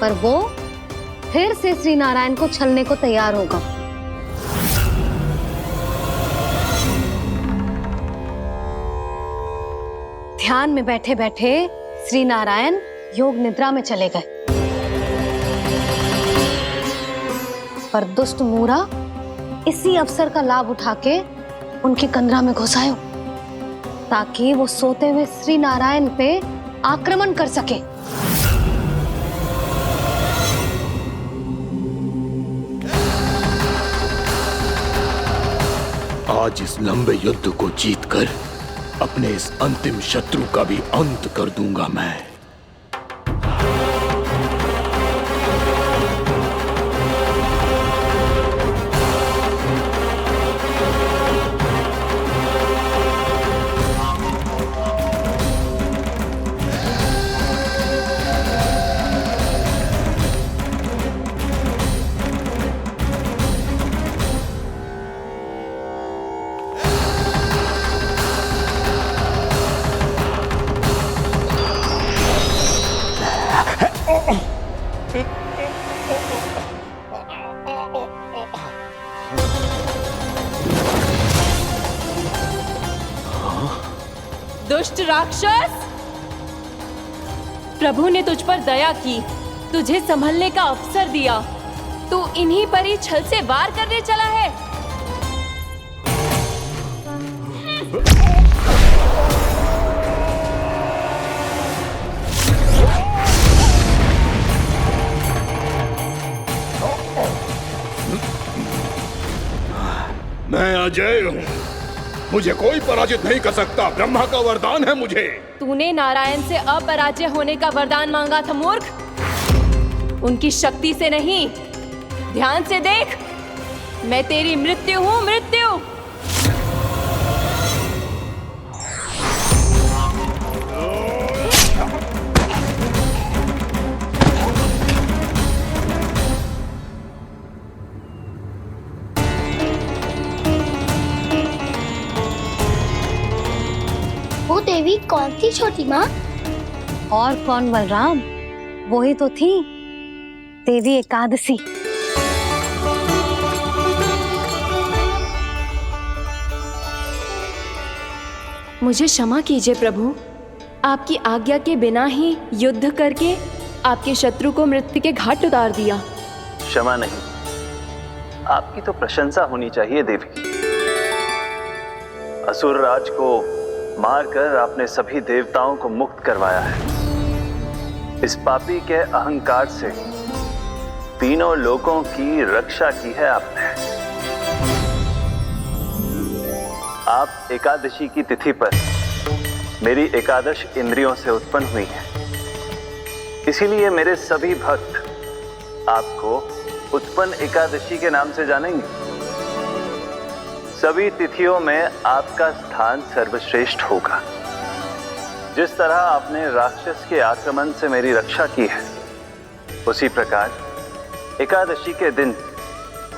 पर वो फिर से श्री नारायण को छलने को तैयार होगा। ध्यान में बैठे बैठे श्री नारायण योग निद्रा में चले गए, पर दुष्ट मूरा इसी अवसर का लाभ उठा के उनकी कंदरा में घुस आयो, ताकि वो सोते हुए श्री नारायण पे आक्रमण कर सके। आज इस लंबे युद्ध को जीतकर अपने इस अंतिम शत्रु का भी अंत कर दूंगा मैं। दुष्ट राक्षस, प्रभु ने तुझ पर दया की, तुझे संभलने का अवसर दिया, तू इन्हीं पर ही छल से वार करने चला है। मैं अजय हूँ, मुझे कोई पराजित नहीं कर सकता। ब्रह्मा का वरदान है मुझे। तूने नारायण से अपराजय होने का वरदान मांगा था मूर्ख, उनकी शक्ति से नहीं। ध्यान से देख, मैं तेरी मृत्यु हूँ, मृत्यु। वो देवी कौन थी छोटी माँ? और कौन बलराम, वही तो थी देवी एकादशी। मुझे क्षमा कीजिए प्रभु, आपकी आज्ञा के बिना ही युद्ध करके आपके शत्रु को मृत्यु के घाट उतार दिया। क्षमा नहीं, आपकी तो प्रशंसा होनी चाहिए देवी। असुर राज को मारकर आपने सभी देवताओं को मुक्त करवाया है। इस पापी के अहंकार से तीनों लोकों की रक्षा की है आपने। आप एकादशी की तिथि पर मेरी एकादश इंद्रियों से उत्पन्न हुई हैं, इसीलिए मेरे सभी भक्त आपको उत्पन्न एकादशी के नाम से जानेंगे। सभी तिथियों में आपका स्थान सर्वश्रेष्ठ होगा। जिस तरह आपने राक्षस के आक्रमण से मेरी रक्षा की है, उसी प्रकार एकादशी के दिन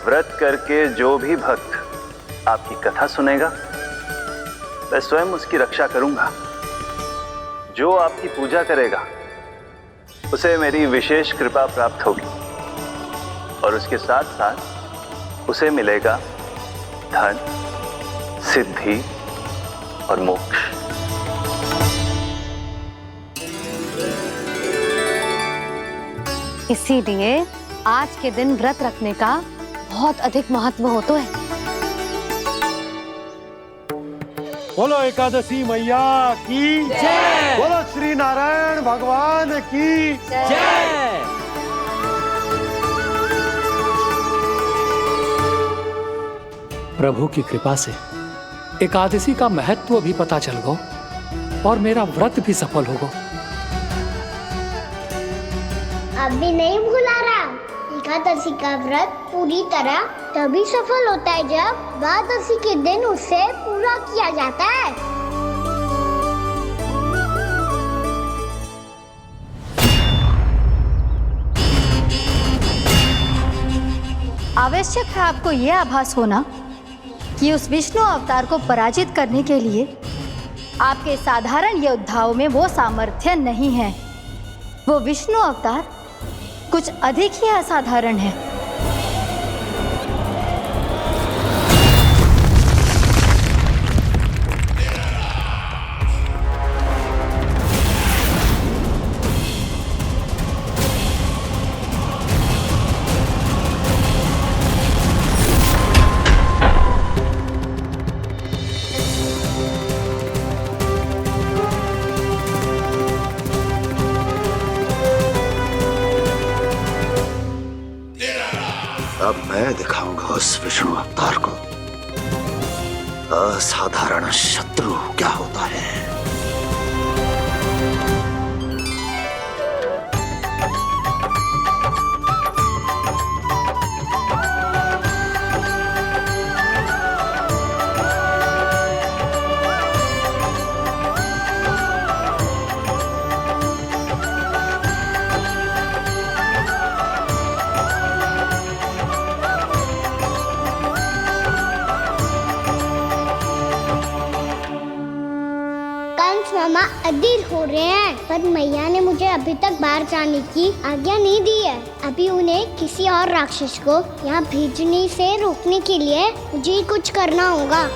व्रत करके जो भी भक्त आपकी कथा सुनेगा, मैं स्वयं उसकी रक्षा करूंगा। जो आपकी पूजा करेगा, उसे मेरी विशेष कृपा प्राप्त होगी, और उसके साथ साथ उसे मिलेगा धन, सिद्धि और मोक्ष। इसीलिए आज के दिन व्रत रखने का बहुत अधिक महत्व होता है। बोलो एकादशी मैया की जय, बोलो श्री नारायण भगवान की जय। प्रभु की कृपा से एकादशी का महत्व भी पता चल गो और मेरा व्रत भी सफल हो गो। अभी नहीं भूला राम, एकादशी का व्रत पूरी तरह तभी सफल होता है जब द्वादशी के दिन उसे पूरा किया जाता है। आवश्यक है आपको यह आभास होना कि उस विष्णु अवतार को पराजित करने के लिए आपके साधारण योद्धाओं में वो सामर्थ्य नहीं है। वो विष्णु अवतार कुछ अधिक ही असाधारण है। उस विष्णु अवतार को असाधारण शत्रु क्या होता है। मामा अधीर हो रहे हैं, पर मैया ने मुझे अभी तक बाहर जाने की आज्ञा नहीं दी है। अभी उन्हें किसी और राक्षस को यहाँ भेजने से रोकने के लिए मुझे ही कुछ करना होगा।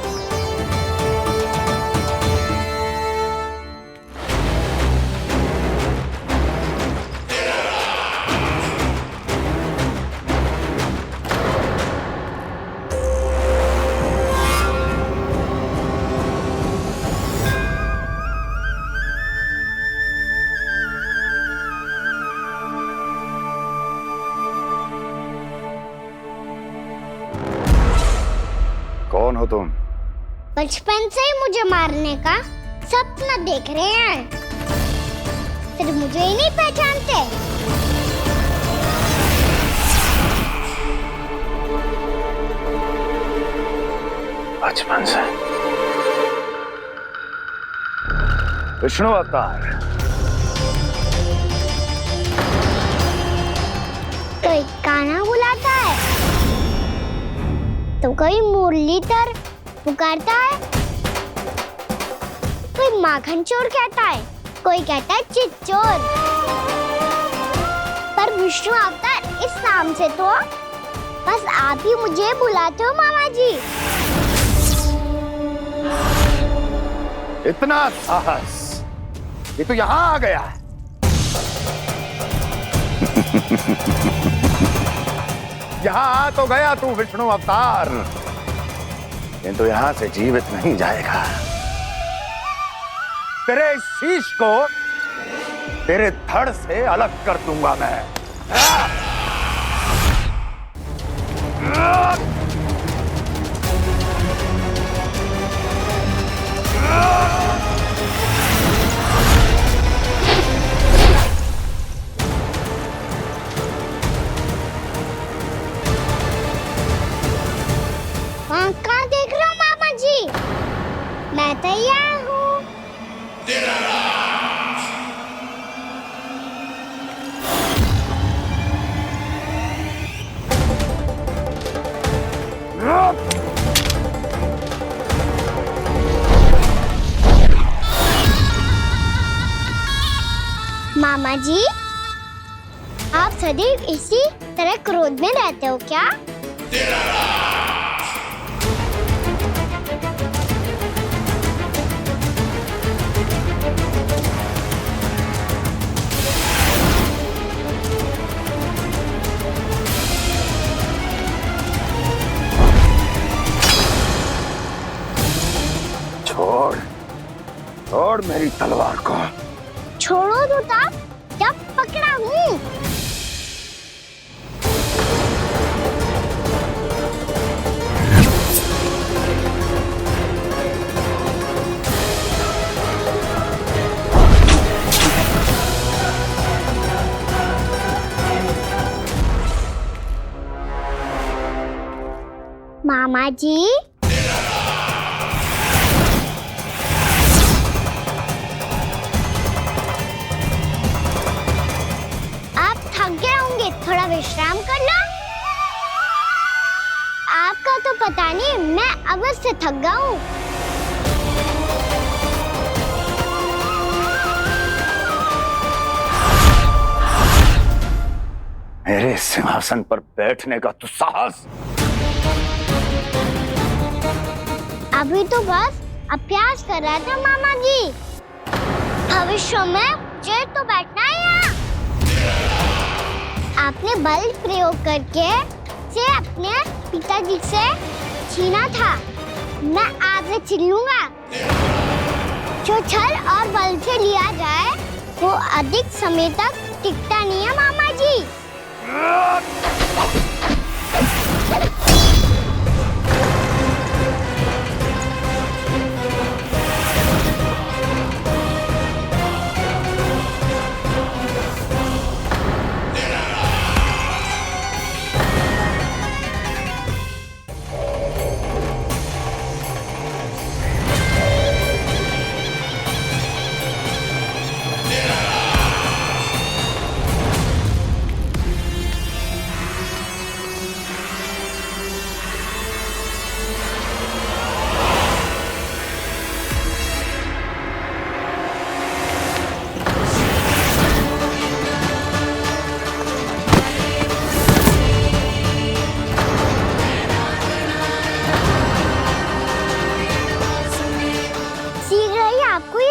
कौन हो तुम? बचपन से ही मुझे मारने का सपना देख रहे हैं, सिर्फ मुझे ही नहीं पहचानते। बचपन से विष्णु अवतार। कोई कान्हा बुलाता है तो कोई मुरलीधर पुकारता है, कोई माखन चोर कहता है, कोई कहता है चिच्चोर। पर विष्णु अवतार इस नाम से तो बस आप ही मुझे बुलाते हो मामा जी। इतना साहस ये तो यहाँ आ गया है। यहाँ आ तो गया तू विष्णु अवतार, किंतु यहाँ से जीवित नहीं जाएगा। तेरे शीश को तेरे धड़ से अलग कर दूंगा मैं। कहाँ देख रहे हो मामा जी? मैं तैयार हूँ। मामा जी, आप सदैव इसी तरह क्रोध में रहते हो क्या? छोड़ छोड़ मेरी तलवार को। छोड़ो तो तब जब पकड़ा हूँ। मामा जी, थोड़ा विश्राम कर लो। आपका तो पता नहीं, मैं अवश्य थक गया हूँ। मेरे सिंहासन पर बैठने का तू साहस? अभी तो बस अभ्यास कर रहा था मामा जी। भविष्य में मुझे तो बैठना है यहाँ। आपने बल प्रयोग करके से अपने पिताजी से छीना था, मैं आपसे छीन लूंगा। जो छल और बल से लिया जाए वो अधिक समय तक टिकता नहीं है मामा जी।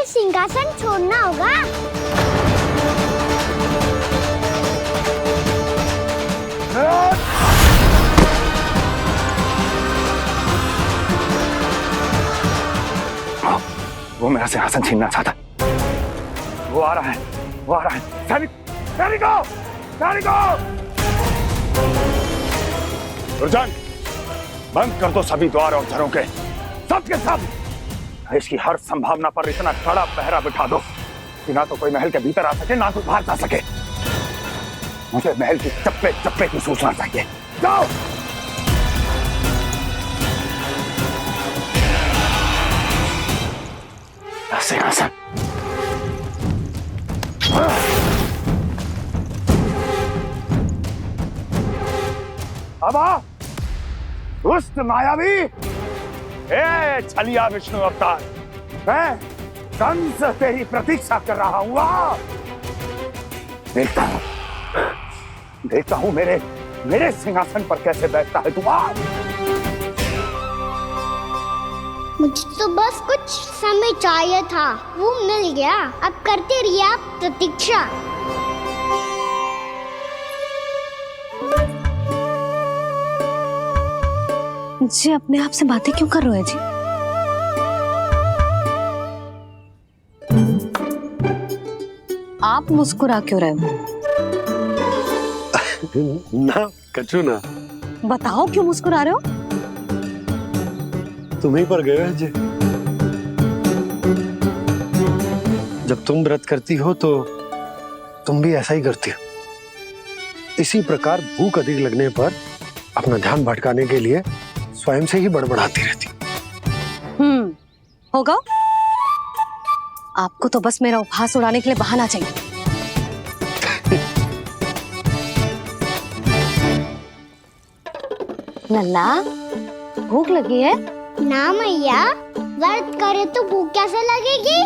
सिंहासन छोड़ना होगा। वो मेरा सिंहासन छीनना चाहता है। वो आ रहा है, वो आ रहा है। सैनिको, दुर्जन, बंद कर दो सभी द्वार और झरोखे, सब के सब। इसकी हर संभावना पर इतना कड़ा पहरा बिठा दो कि ना तो कोई महल के भीतर आ सके, ना तो बाहर जा सके। मुझे महल की चप्पे चप्पे की सूचना चाहिए। जाओ। सिंहासन। अब आ, दुष्ट मायावी, ए छलिया विष्णु अवतार, मैं कंस तेरी प्रतीक्षा कर रहा हूँ। आ, देखता हूँ मेरे सिंहासन पर कैसे बैठता है तू। आ, मुझे तो बस कुछ समय चाहिए था, वो मिल गया। अब करते रहिए आप प्रतीक्षा। जी अपने आप से बातें क्यों कर रहे हैं जी? आप मुस्कुरा क्यों रहे हो? ना कचू ना। बताओ क्यों मुस्कुरा रहे हो? तुम्हीं पर गए हैं जी। जब तुम व्रत करती हो तो तुम भी ऐसा ही करती हो। इसी प्रकार भूख अधिक लगने पर अपना ध्यान भटकाने के लिए स्वयं से ही बड़बड़ाती रहती। होगा। आपको तो बस मेरा उपहास उड़ाने के लिए बहाना चाहिए। लल्ला, भूख लगी है? ना मैया, व्रत करे तो भूख कैसे लगेगी?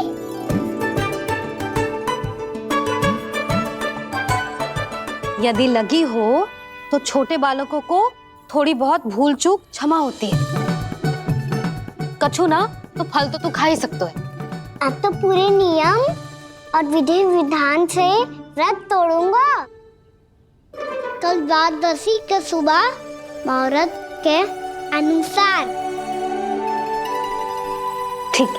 यदि लगी हो तो छोटे बालकों को थोड़ी बहुत भूल चूक क्षमा होती है। कछु ना तो फल तो तू खा ही सकते है। अब तो पूरे नियम और विधि विधान से व्रत तोड़ूंगा। कल द्वादशी के सुबह मुहूर्त के अनुसार। ठीक।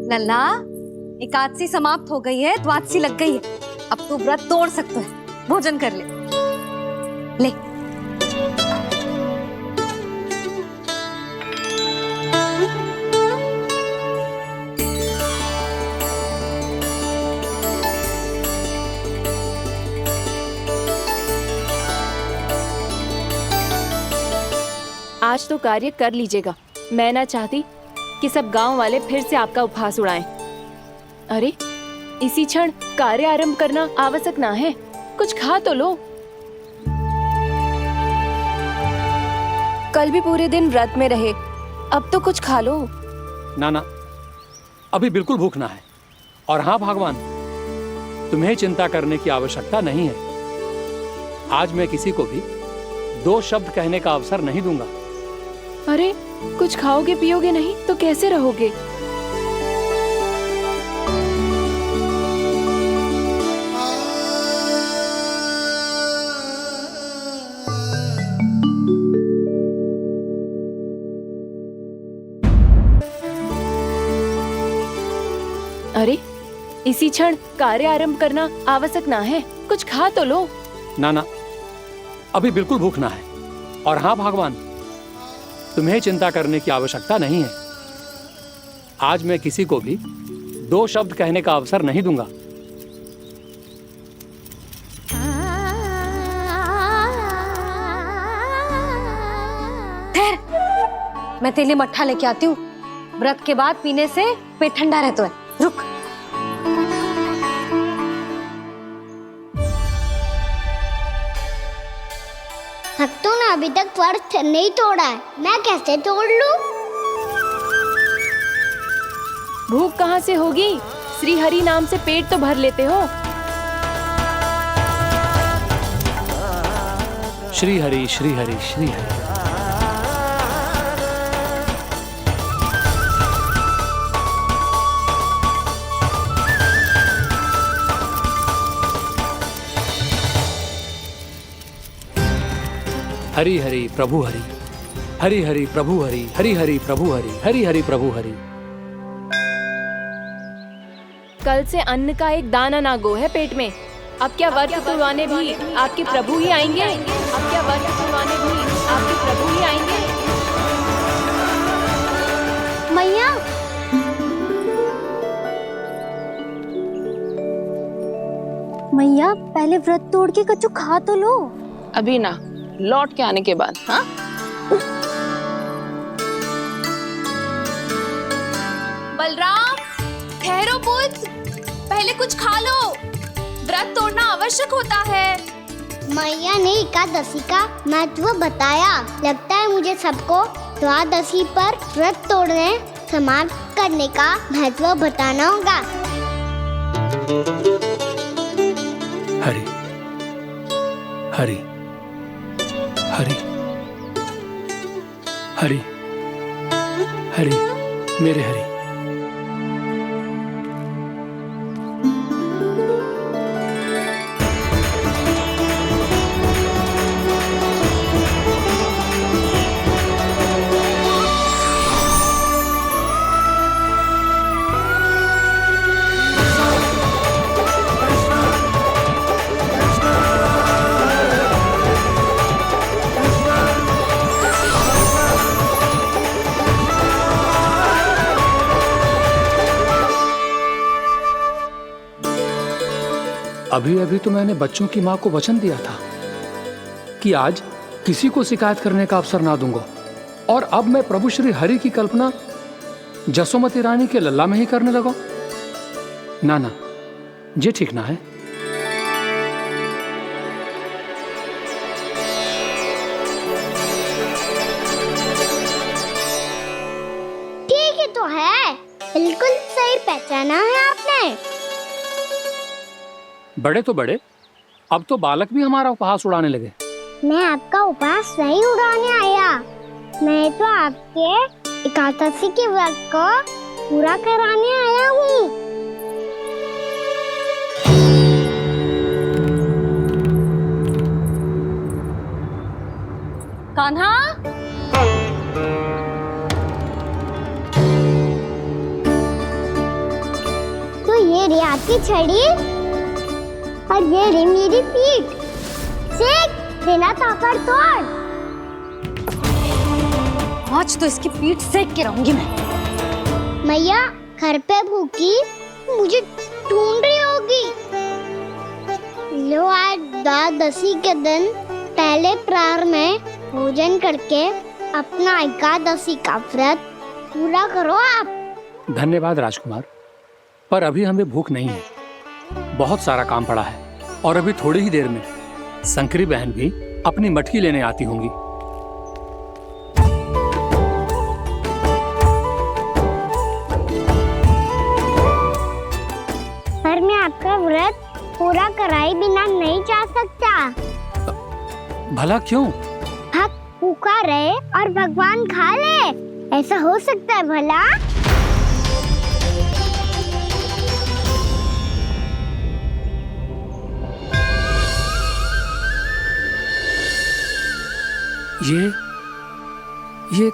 लल्ला, एकादशी समाप्त हो गई है, द्वादशी लग गई है। अब तू व्रत तोड़ सकते है। भोजन कर ले। ले। आज तो कार्य कर लीजिएगा। मैं ना चाहती कि सब गांव वाले फिर से आपका उपहास उड़ाएं। अरे, इसी क्षण कार्य आरंभ करना आवश्यक ना है। कुछ खा तो लो। कल भी पूरे दिन व्रत में रहे, अब तो कुछ खा लो। ना, अभी बिल्कुल भूख ना है। और हाँ भगवान, तुम्हें चिंता करने की आवश्यकता नहीं है। आज मैं किसी को भी 2 शब्द कहने का अवसर नहीं दूंगा। अरे, कुछ खाओगे पियोगे नहीं तो कैसे रहोगे? अरे, इसी क्षण कार्य आरंभ करना आवश्यक ना है। कुछ खा तो लो। ना, अभी बिल्कुल भूख ना है। और हाँ भगवान, तुम्हें चिंता करने की आवश्यकता नहीं है। आज मैं किसी को भी 2 शब्द कहने का अवसर नहीं दूंगा। मैं तेरे लिए मट्ठा लेके आती हूँ। व्रत के बाद पीने से पेट ठंडा रहता है। रुक। भक्तों ने अभी तक व्रत नहीं तोड़ा है, मैं कैसे तोड़ लूं? भूख कहाँ से होगी? श्री हरि नाम से पेट तो भर लेते हो। श्री हरि श्री हरि श्री हरि। हरि हरि प्रभु हरि, हरि हरि प्रभु हरि, हरि हरि प्रभु हरि, हरि हरि प्रभु हरि। कल से अन्न का एक दाना ना गो है पेट में। अब क्या व्रत तुलवाने भी आपके प्रभु ही आएंगे? अब क्या व्रत तुलवाने भी आपके प्रभु ही आएंगे? मैया, मैया पहले व्रत तोड़ के कच्चू खा तो लो। अभी ना, लौट के आने के बाद। हाँ, बलराम, ठहरो पुत्र, पहले कुछ खा लो। व्रत तोड़ना आवश्यक होता है। मैया ने एकादशी का महत्व बताया। लगता है मुझे सबको द्वादशी पर व्रत तोड़ने समाप्त करने का महत्व बताना होगा। हरि हरि हरि हरि हरि, मेरे हरि। अभी अभी तो मैंने बच्चों की माँ को वचन दिया था कि आज किसी को शिकायत करने का अवसर ना दूंगा, और अब मैं प्रभु श्री हरि की कल्पना जसोमती रानी के लल्ला में ही करने लगा। ना ना, ये ठीक ना है। ठीक ही तो है, बिल्कुल सही पहचाना है आपने। बड़े तो बड़े, अब तो बालक भी हमारा उपहास उड़ाने लगे। मैं आपका उपहास नहीं उड़ाने आया, मैं तो आपके एकादशी के व्रत को पूरा कराने आया हूँ। कान्हा, तो ये रे आपकी छड़ी और ये रे मेरी पीठ। सेक देना तापर तोड़। आज तो इसकी पीठ सेक के रहूंगी मैं। मैया घर पे भूखी मुझे ढूंढ रही होगी। लो, आज द्वादशी के दिन पहले प्रहर में भोजन करके अपना एकादशी का व्रत पूरा करो आप। धन्यवाद राजकुमार, पर अभी हमें भूख नहीं है। बहुत सारा काम पड़ा है, और अभी थोड़ी ही देर में शंकरी बहन भी अपनी मटकी लेने आती होंगी। पर मैं आपका व्रत पूरा कराए बिना नहीं जा सकता। भला क्यों? भक्त भूखा रहे और भगवान खा ले, ऐसा हो सकता है भला? ये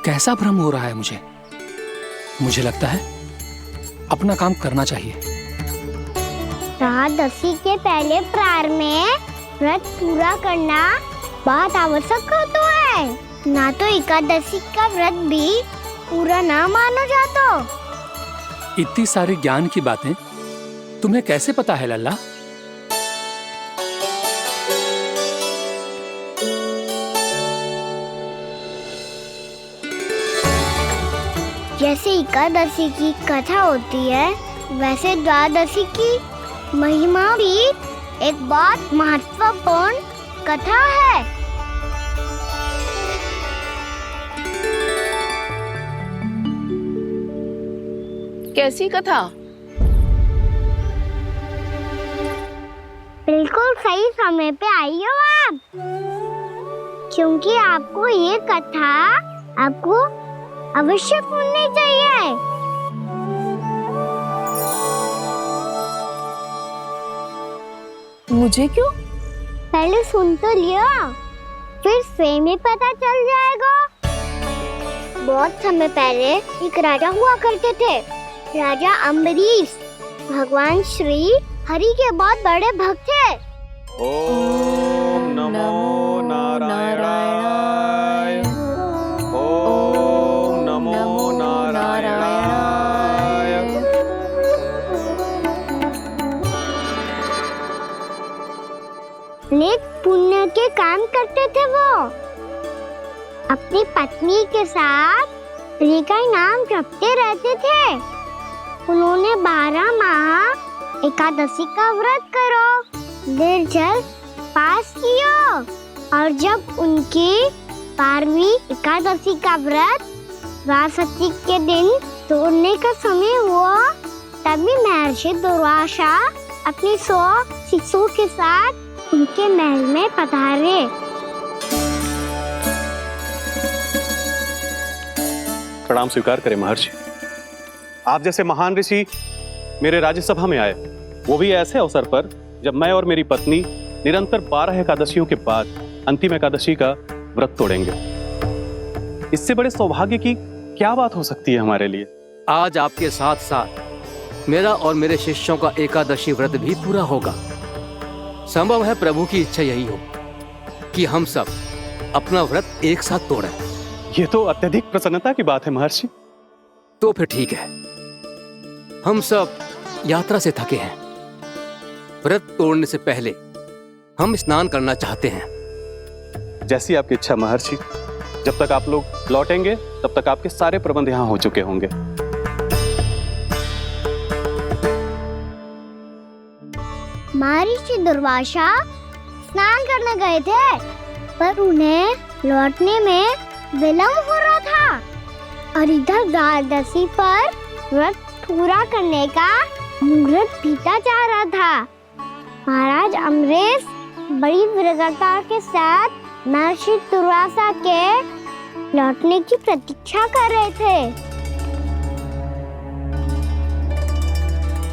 कैसा भ्रम हो रहा है मुझे लगता है अपना काम करना चाहिए। द्वादशी के पहले प्रहर में व्रत पूरा करना बहुत आवश्यक होता है। ना तो एकादशी का व्रत भी पूरा ना मानो जाता। इतनी सारी ज्ञान की बातें तुम्हें कैसे पता है लल्ला? जैसे एकादशी की कथा होती है, वैसे द्वादशी की महिमा भी एक बहुत महत्वपूर्ण कथा है। कैसी कथा? बिल्कुल सही समय पे आई हो आप। क्योंकि आपको ये कथा आपको अवश्य सुननी चाहिए। मुझे क्यों? पहले सुन तो लिया, फिर स्वयं ही पता चल जाएगा। बहुत समय पहले एक राजा हुआ करते थे, राजा अम्बरीश। भगवान श्री हरि के बहुत बड़े भक्त थे। ओम नमो नारायणाय। ओम नमो नारायणाय। नेक पुण्य के काम करते थे वो। अपनी पत्नी के साथ हरि का नाम जपते रहते थे। उन्होंने 12 माह एकादशी का व्रत करो निर्जल पास किया, और जब उनकी 12वीं एकादशी का व्रत द्वादशी के दिन तोड़ने का समय हुआ, तभी महर्षि दुर्वासा अपनी 100 शिष्यों के साथ उनके महल में पधारे। प्रणाम स्वीकार करें महर्षि। आप जैसे महान ऋषि मेरे राज्यसभा में आए, वो भी ऐसे अवसर पर जब मैं और मेरी पत्नी निरंतर 12 एकादशियों के बाद अंतिम एकादशी का व्रत तोड़ेंगे। इससे बड़े सौभाग्य की क्या बात हो सकती है हमारे लिए। आज आपके साथ साथ मेरा और मेरे शिष्यों का एकादशी व्रत भी पूरा होगा। संभव है प्रभु की इच्छा यही हो कि हम सब अपना व्रत एक साथ तोड़ें। ये तो अत्यधिक प्रसन्नता की बात है महर्षि। तो फिर ठीक है, हम सब यात्रा से थके हैं। व्रत तोड़ने से पहले हम स्नान करना चाहते हैं। जैसी आपकी इच्छा महर्षि। जब तक आप लोग लौटेंगे तब तक आपके सारे प्रबंध यहाँ हो चुके होंगे। महर्षि दुर्वासा स्नान करने गए थे, पर उन्हें लौटने में विलंब हो रहा था, और इधर द्वादशी पर व्रत पूरा करने का मुहूर्त बीता जा रहा था। महाराज अम्बरीश बड़ी विरगता के साथ महर्षि दुर्वासा के लौटने की प्रतीक्षा कर रहे थे।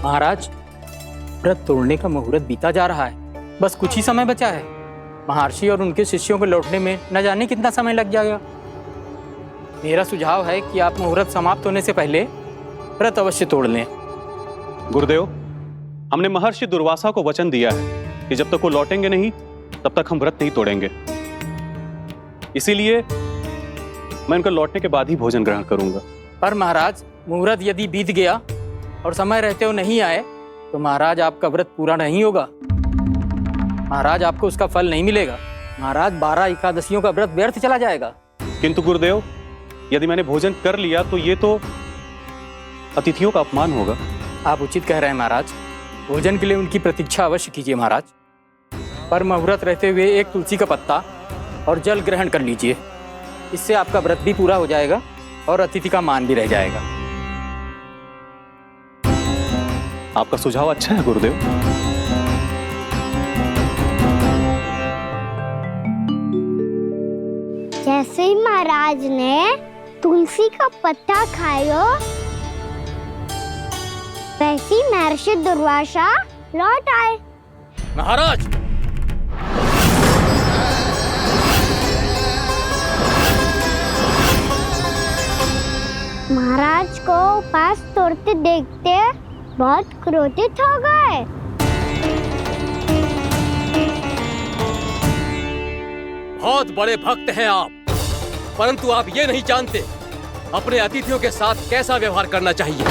महाराज, व्रत तोड़ने का मुहूर्त बीता जा रहा है, बस कुछ ही समय बचा है। महर्षि और उनके शिष्यों को लौटने में न जाने कितना समय लग जाएगा। मेरा सुझाव है कि आप मुहूर्त समाप्त होने से पहले व्रत अवश्य तोड़ लें। गुरुदेव, हमने महर्षि दुर्वासा को वचन दिया है कि जब तक वो लौटेंगे नहीं तब तक हम व्रत नहीं तोड़ेंगे। इसीलिए मैं उनके लौटने के बाद ही भोजन ग्रहण करूंगा। पर महाराज, मुहूर्त यदि बीत गया और समय रहते हुए नहीं आए तो महाराज आपका व्रत पूरा नहीं होगा। महाराज, आपको उसका फल नहीं मिलेगा। महाराज, 12 एकादशियों का व्रत व्यर्थ चला जाएगा। किंतु गुरुदेव, यदि मैंने भोजन कर लिया तो ये तो अतिथियों का अपमान होगा। आप उचित कह रहे हैं महाराज। भोजन के लिए उनकी प्रतीक्षा अवश्य कीजिए महाराज, पर मुहूर्त रहते हुए एक तुलसी का पत्ता और जल ग्रहण कर लीजिए। इससे आपका व्रत भी पूरा हो जाएगा और अतिथि का मान भी रह जाएगा। आपका सुझाव अच्छा है गुरुदेव। जैसे ही महाराज ने तुलसी का पत्ता खाया, वैसे ही महर्षि दुर्वासा लौट आए। महाराज, महाराज को उपास तोड़ते देखते बहुत क्रोधित हो गए। बहुत बड़े भक्त हैं आप, परंतु आप ये नहीं जानते अपने अतिथियों के साथ कैसा व्यवहार करना चाहिए।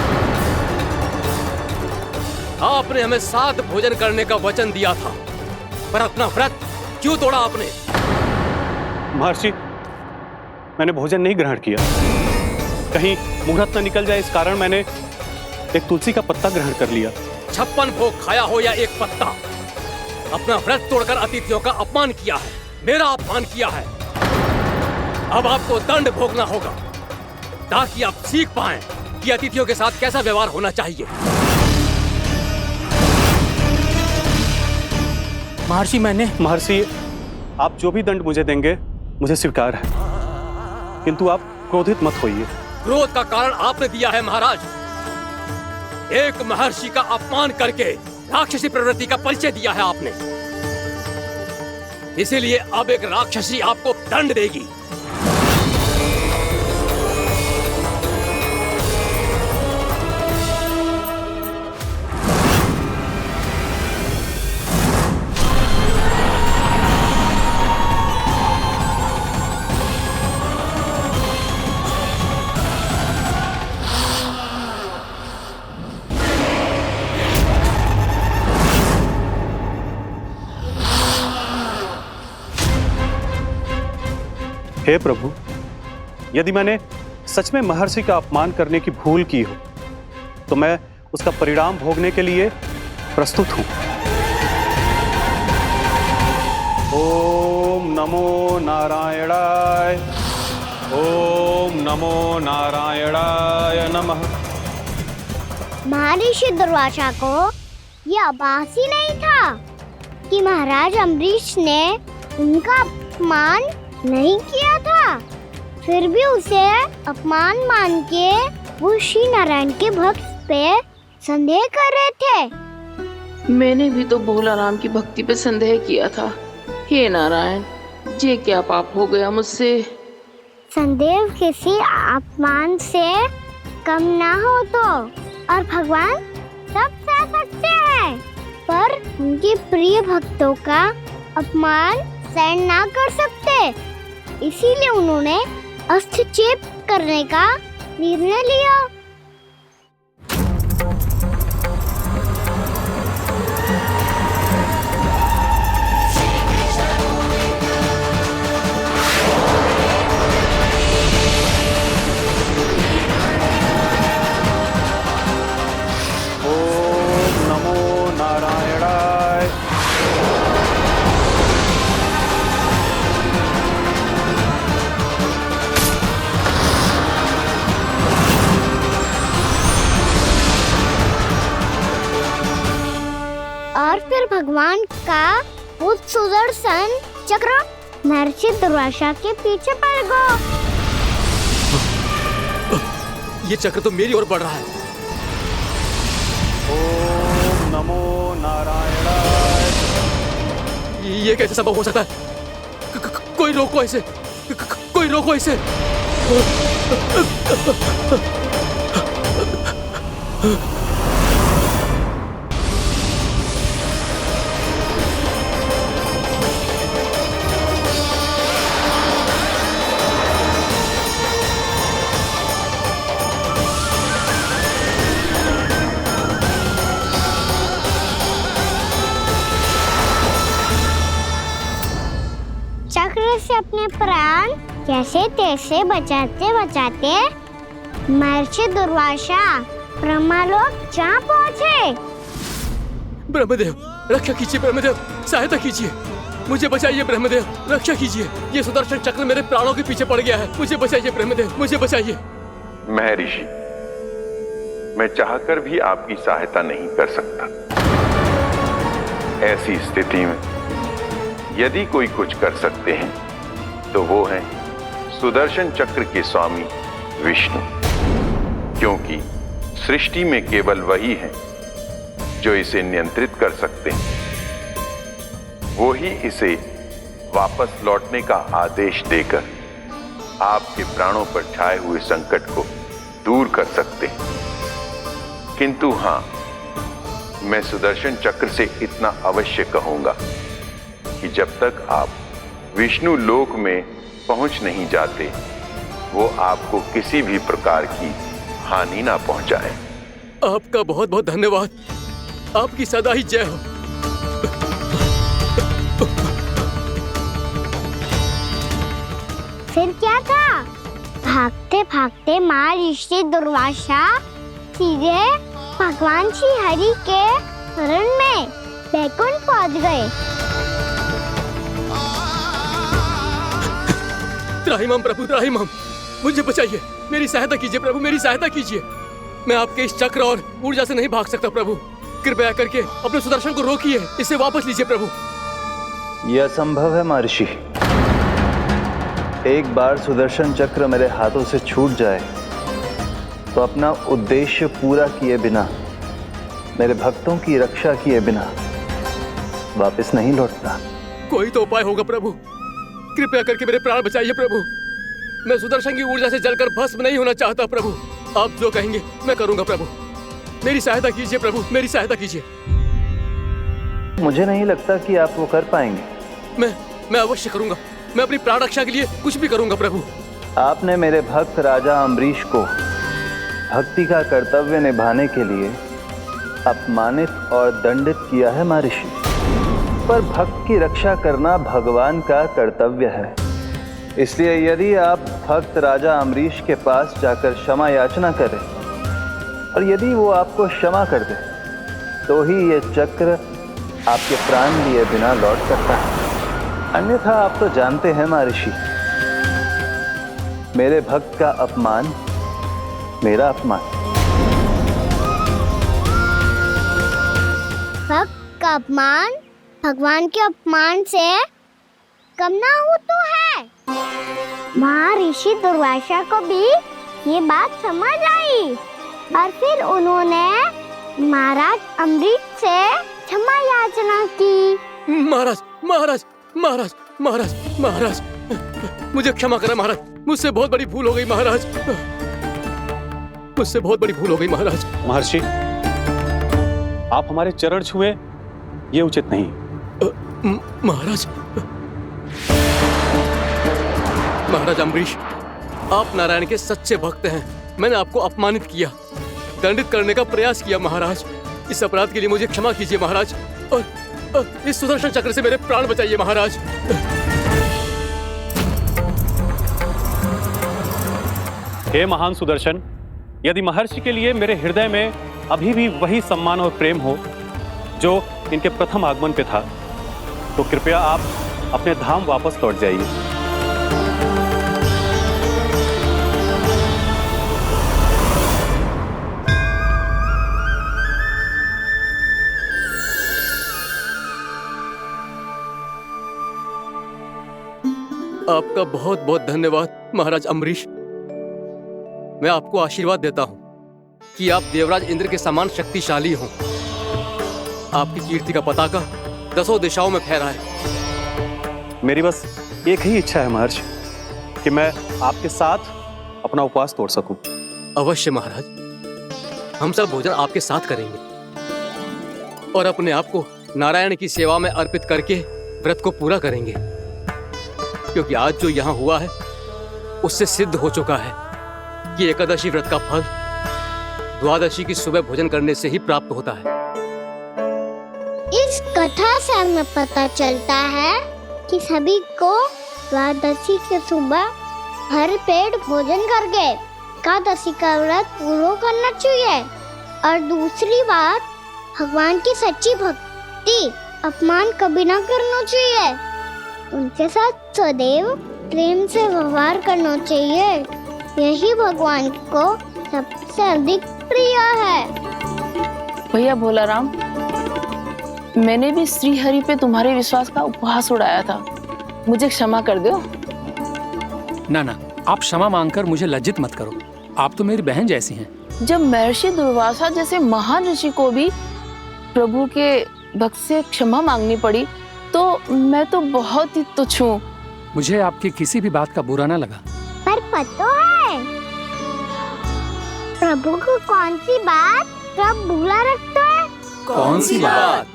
आपने हमें साथ भोजन करने का वचन दिया था, पर अपना व्रत क्यों तोड़ा आपने? महर्षि, मैंने भोजन नहीं ग्रहण किया। कहीं मुहूर्त न निकल जाए इस कारण मैंने एक तुलसी का पत्ता ग्रहण कर लिया। 56 भोग खाया हो या एक पत्ता, अपना व्रत तोड़कर अतिथियों का अपमान किया है, मेरा अपमान किया है। अब आपको दंड भोगना होगा ताकि आप सीख पाएं कि अतिथियों के साथ कैसा व्यवहार होना चाहिए। महर्षि, महर्षि, आप जो भी दंड मुझे देंगे मुझे स्वीकार है, किंतु आप क्रोधित मत होइए। क्रोध का कारण आपने दिया है महाराज। एक महर्षि का अपमान करके राक्षसी प्रवृत्ति का परिचय दिया है आपने, इसीलिए अब एक राक्षसी आपको दंड देगी। हे प्रभु, यदि मैंने सच में महर्षि का अपमान करने की भूल की हो तो मैं उसका परिणाम भोगने के लिए प्रस्तुत हूं। ओम नमो नारायणाय, ओम नमो नारायणाय नमः। महर्षि दुर्वासा को यह आभास ही नहीं था कि महाराज अम्बरीश ने उनका अपमान नहीं किया था, फिर भी उसे अपमान मान के वो श्री नारायण के भक्त पे संदेह कर रहे थे। मैंने भी तो भोला राम की भक्ति पे संदेह किया था। हे नारायण, ये क्या पाप हो गया मुझसे? संदेह किसी अपमान से कम ना हो तो, और भगवान सब सह सकते हैं, पर उनके प्रिय भक्तों का अपमान सहन ना कर सकते, इसीलिए उन्होंने अस्थिचेप करने का निर्णय लिया। ओम नमो नारायणाय। और फिर भगवान का वो सुदर्शन चक्र महर्षि दुर्वासा के पीछे पड़ गया। ये चक्र तो मेरी ओर बढ़ रहा है। ओम नमो नारायणाय। ये कैसे संभव हो सकता है? कोई रोको इसे, कोई रोको इसे। चक्र से अपने प्राण कैसे तैसे बचाते बचाते महर्षि दुर्वासा ब्रह्मलोक जा पहुँचे। ब्रह्मदेव, रक्षा कीजिए ब्रह्मदेव, सहायता कीजिए, मुझे बचाइए ब्रह्मदेव, रक्षा कीजिए। ये सुदर्शन चक्र मेरे प्राणों के पीछे पड़ गया है, मुझे बचाइए ब्रह्मदेव, मुझे बचाइए। महर्षि, मैं चाहकर भी आपकी सहायता नहीं कर सकता। ऐसी स्थिति में यदि कोई कुछ कर सकते हैं तो वो है सुदर्शन चक्र के स्वामी विष्णु, क्योंकि सृष्टि में केवल वही है जो इसे नियंत्रित कर सकते हैं। वो ही इसे वापस लौटने का आदेश देकर आपके प्राणों पर छाए हुए संकट को दूर कर सकते हैं। किंतु हां, मैं सुदर्शन चक्र से इतना अवश्य कहूंगा कि जब तक आप विष्णु लोक में पहुंच नहीं जाते, वो आपको किसी भी प्रकार की हानि ना पहुंचाए। आपका बहुत बहुत धन्यवाद, आपकी सदा ही जय हो। फिर क्या था? भागते भागते महर्षि दुर्वासा सीधे भगवान श्री हरि के शरण में बैकुंठ पहुंच गए। त्राहिमाम प्रभु, त्राहिमाम, मुझे बचाइए, मेरी सहायता कीजिए प्रभु, मेरी सहायता कीजिए। मैं आपके इस चक्र और ऊर्जा से नहीं भाग सकता प्रभु, कृपया करके अपने सुदर्शन को रोकिए, इसे वापस लीजिए प्रभु। यह असंभव है महर्षि। एक बार सुदर्शन चक्र मेरे हाथों से छूट जाए तो अपना उद्देश्य पूरा किए बिना, मेरे भक्तों की रक्षा किए बिना वापस नहीं लौटता। कोई तो उपाय होगा प्रभु, कृपया करके मेरे प्राण बचाइए प्रभु। मैं सुदर्शन की ऊर्जा से जलकर भस्म नहीं होना चाहता प्रभु। आप जो कहेंगे मैं करूंगा प्रभु। मेरी सहायता कीजिए प्रभु, मेरी सहायता कीजिए। मुझे नहीं लगता कि आप वो कर पाएंगे। मैं अवश्य करूंगा। मैं अपनी प्राण रक्षा के लिए कुछ भी करूंगा प्रभु। आपने मेरे भक्त राजा अम्बरीश को भक्ति का कर्तव्य निभाने के लिए अपमानित और दंडित किया है महर्षि, पर भक्त की रक्षा करना भगवान का कर्तव्य है। इसलिए यदि आप भक्त राजा अम्बरीश के पास जाकर क्षमा याचना करें और यदि वो आपको क्षमा कर दे तो ही ये चक्र आपके प्राण लिए बिना लौट सकता है। अन्यथा आप तो जानते हैं महर्षि, मेरे भक्त का अपमान मेरा अपमान। भक्त का अपमान भगवान के अपमान से कम ना हो तो है। महर्षि दुर्वासा को भी ये बात समझ आई और फिर उन्होंने महाराज अम्बरीश से क्षमा याचना की। महाराज महाराज महाराज महाराज महाराज, मुझे क्षमा करें महाराज। मुझसे बहुत बड़ी भूल हो गई महाराज, मुझसे बहुत बड़ी भूल हो गई महाराज। महर्षि, आप हमारे चरण छुए ये उचित नहीं। महाराज महाराज अम्बरीश, आप नारायण के सच्चे भक्त हैं। मैंने आपको अपमानित किया, दंडित करने का प्रयास किया महाराज। इस अपराध के लिए मुझे क्षमा कीजिए महाराज, और इस सुदर्शन चक्र से मेरे प्राण बचाइए महाराज। हे महान सुदर्शन, यदि महर्षि के लिए मेरे हृदय में अभी भी वही सम्मान और प्रेम हो जो इनके प्रथम आगमन पे था, तो कृपया आप अपने धाम वापस लौट जाइए। आपका बहुत बहुत धन्यवाद महाराज अम्बरीश। मैं आपको आशीर्वाद देता हूं कि आप देवराज इंद्र के समान शक्तिशाली हों। आपकी कीर्ति का पताका 10 दिशाओं में फहराए। मेरी बस एक ही इच्छा है महर्षि, कि मैं आपके साथ अपना उपवास तोड़ सकूं। अवश्य महाराज, हम सब भोजन आपके साथ करेंगे और अपने आप को नारायण की सेवा में अर्पित करके व्रत को पूरा करेंगे, क्योंकि आज जो यहाँ हुआ है उससे सिद्ध हो चुका है कि एकादशी व्रत का फल द्वादशी की सुबह भोजन करने से ही प्राप्त होता है। इस कथा से हमें पता चलता है कि सभी को द्वादशी के सुबह भर पेट भोजन करके एकादशी का व्रत पूरा करना चाहिए। और दूसरी बात, भगवान की सच्ची भक्ति अपमान कभी ना करना चाहिए। उनके साथ सदैव प्रेम से व्यवहार करना चाहिए। यही भगवान को सबसे अधिक प्रिय है। भैया भोला राम, मैंने भी श्री हरि पे तुम्हारे विश्वास का उपहास उड़ाया था, मुझे क्षमा कर दो। ना ना, आप क्षमा मांगकर मुझे लज्जित मत करो। आप तो मेरी बहन जैसी हैं। जब महर्षि दुर्वासा जैसे महान ऋषि को भी प्रभु के भक्त से क्षमा मांगनी पड़ी, तो मैं तो बहुत ही तुच्छ हूँ। मुझे आपकी किसी भी बात का बुरा ना लगा। पर पता है प्रभु को कौन सी बात कब बुरा रखता है? कौन सी बात?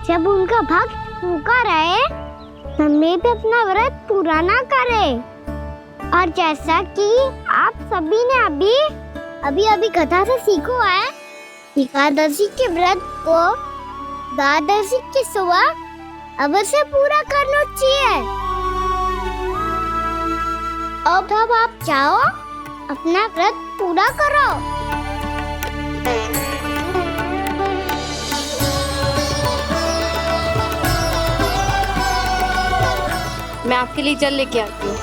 जब उनका भक्त भूखा रहे, समय पे अपना व्रत पूरा ना करे। और जैसा कि आप सभी ने अभी कथा से सीखो है, एकादशी के व्रत को द्वादशी की सुबह अवश्य पूरा करना चाहिए। अब आप जाओ, अपना व्रत पूरा करो। मैं आपके लिए जल लेके आती हूँ।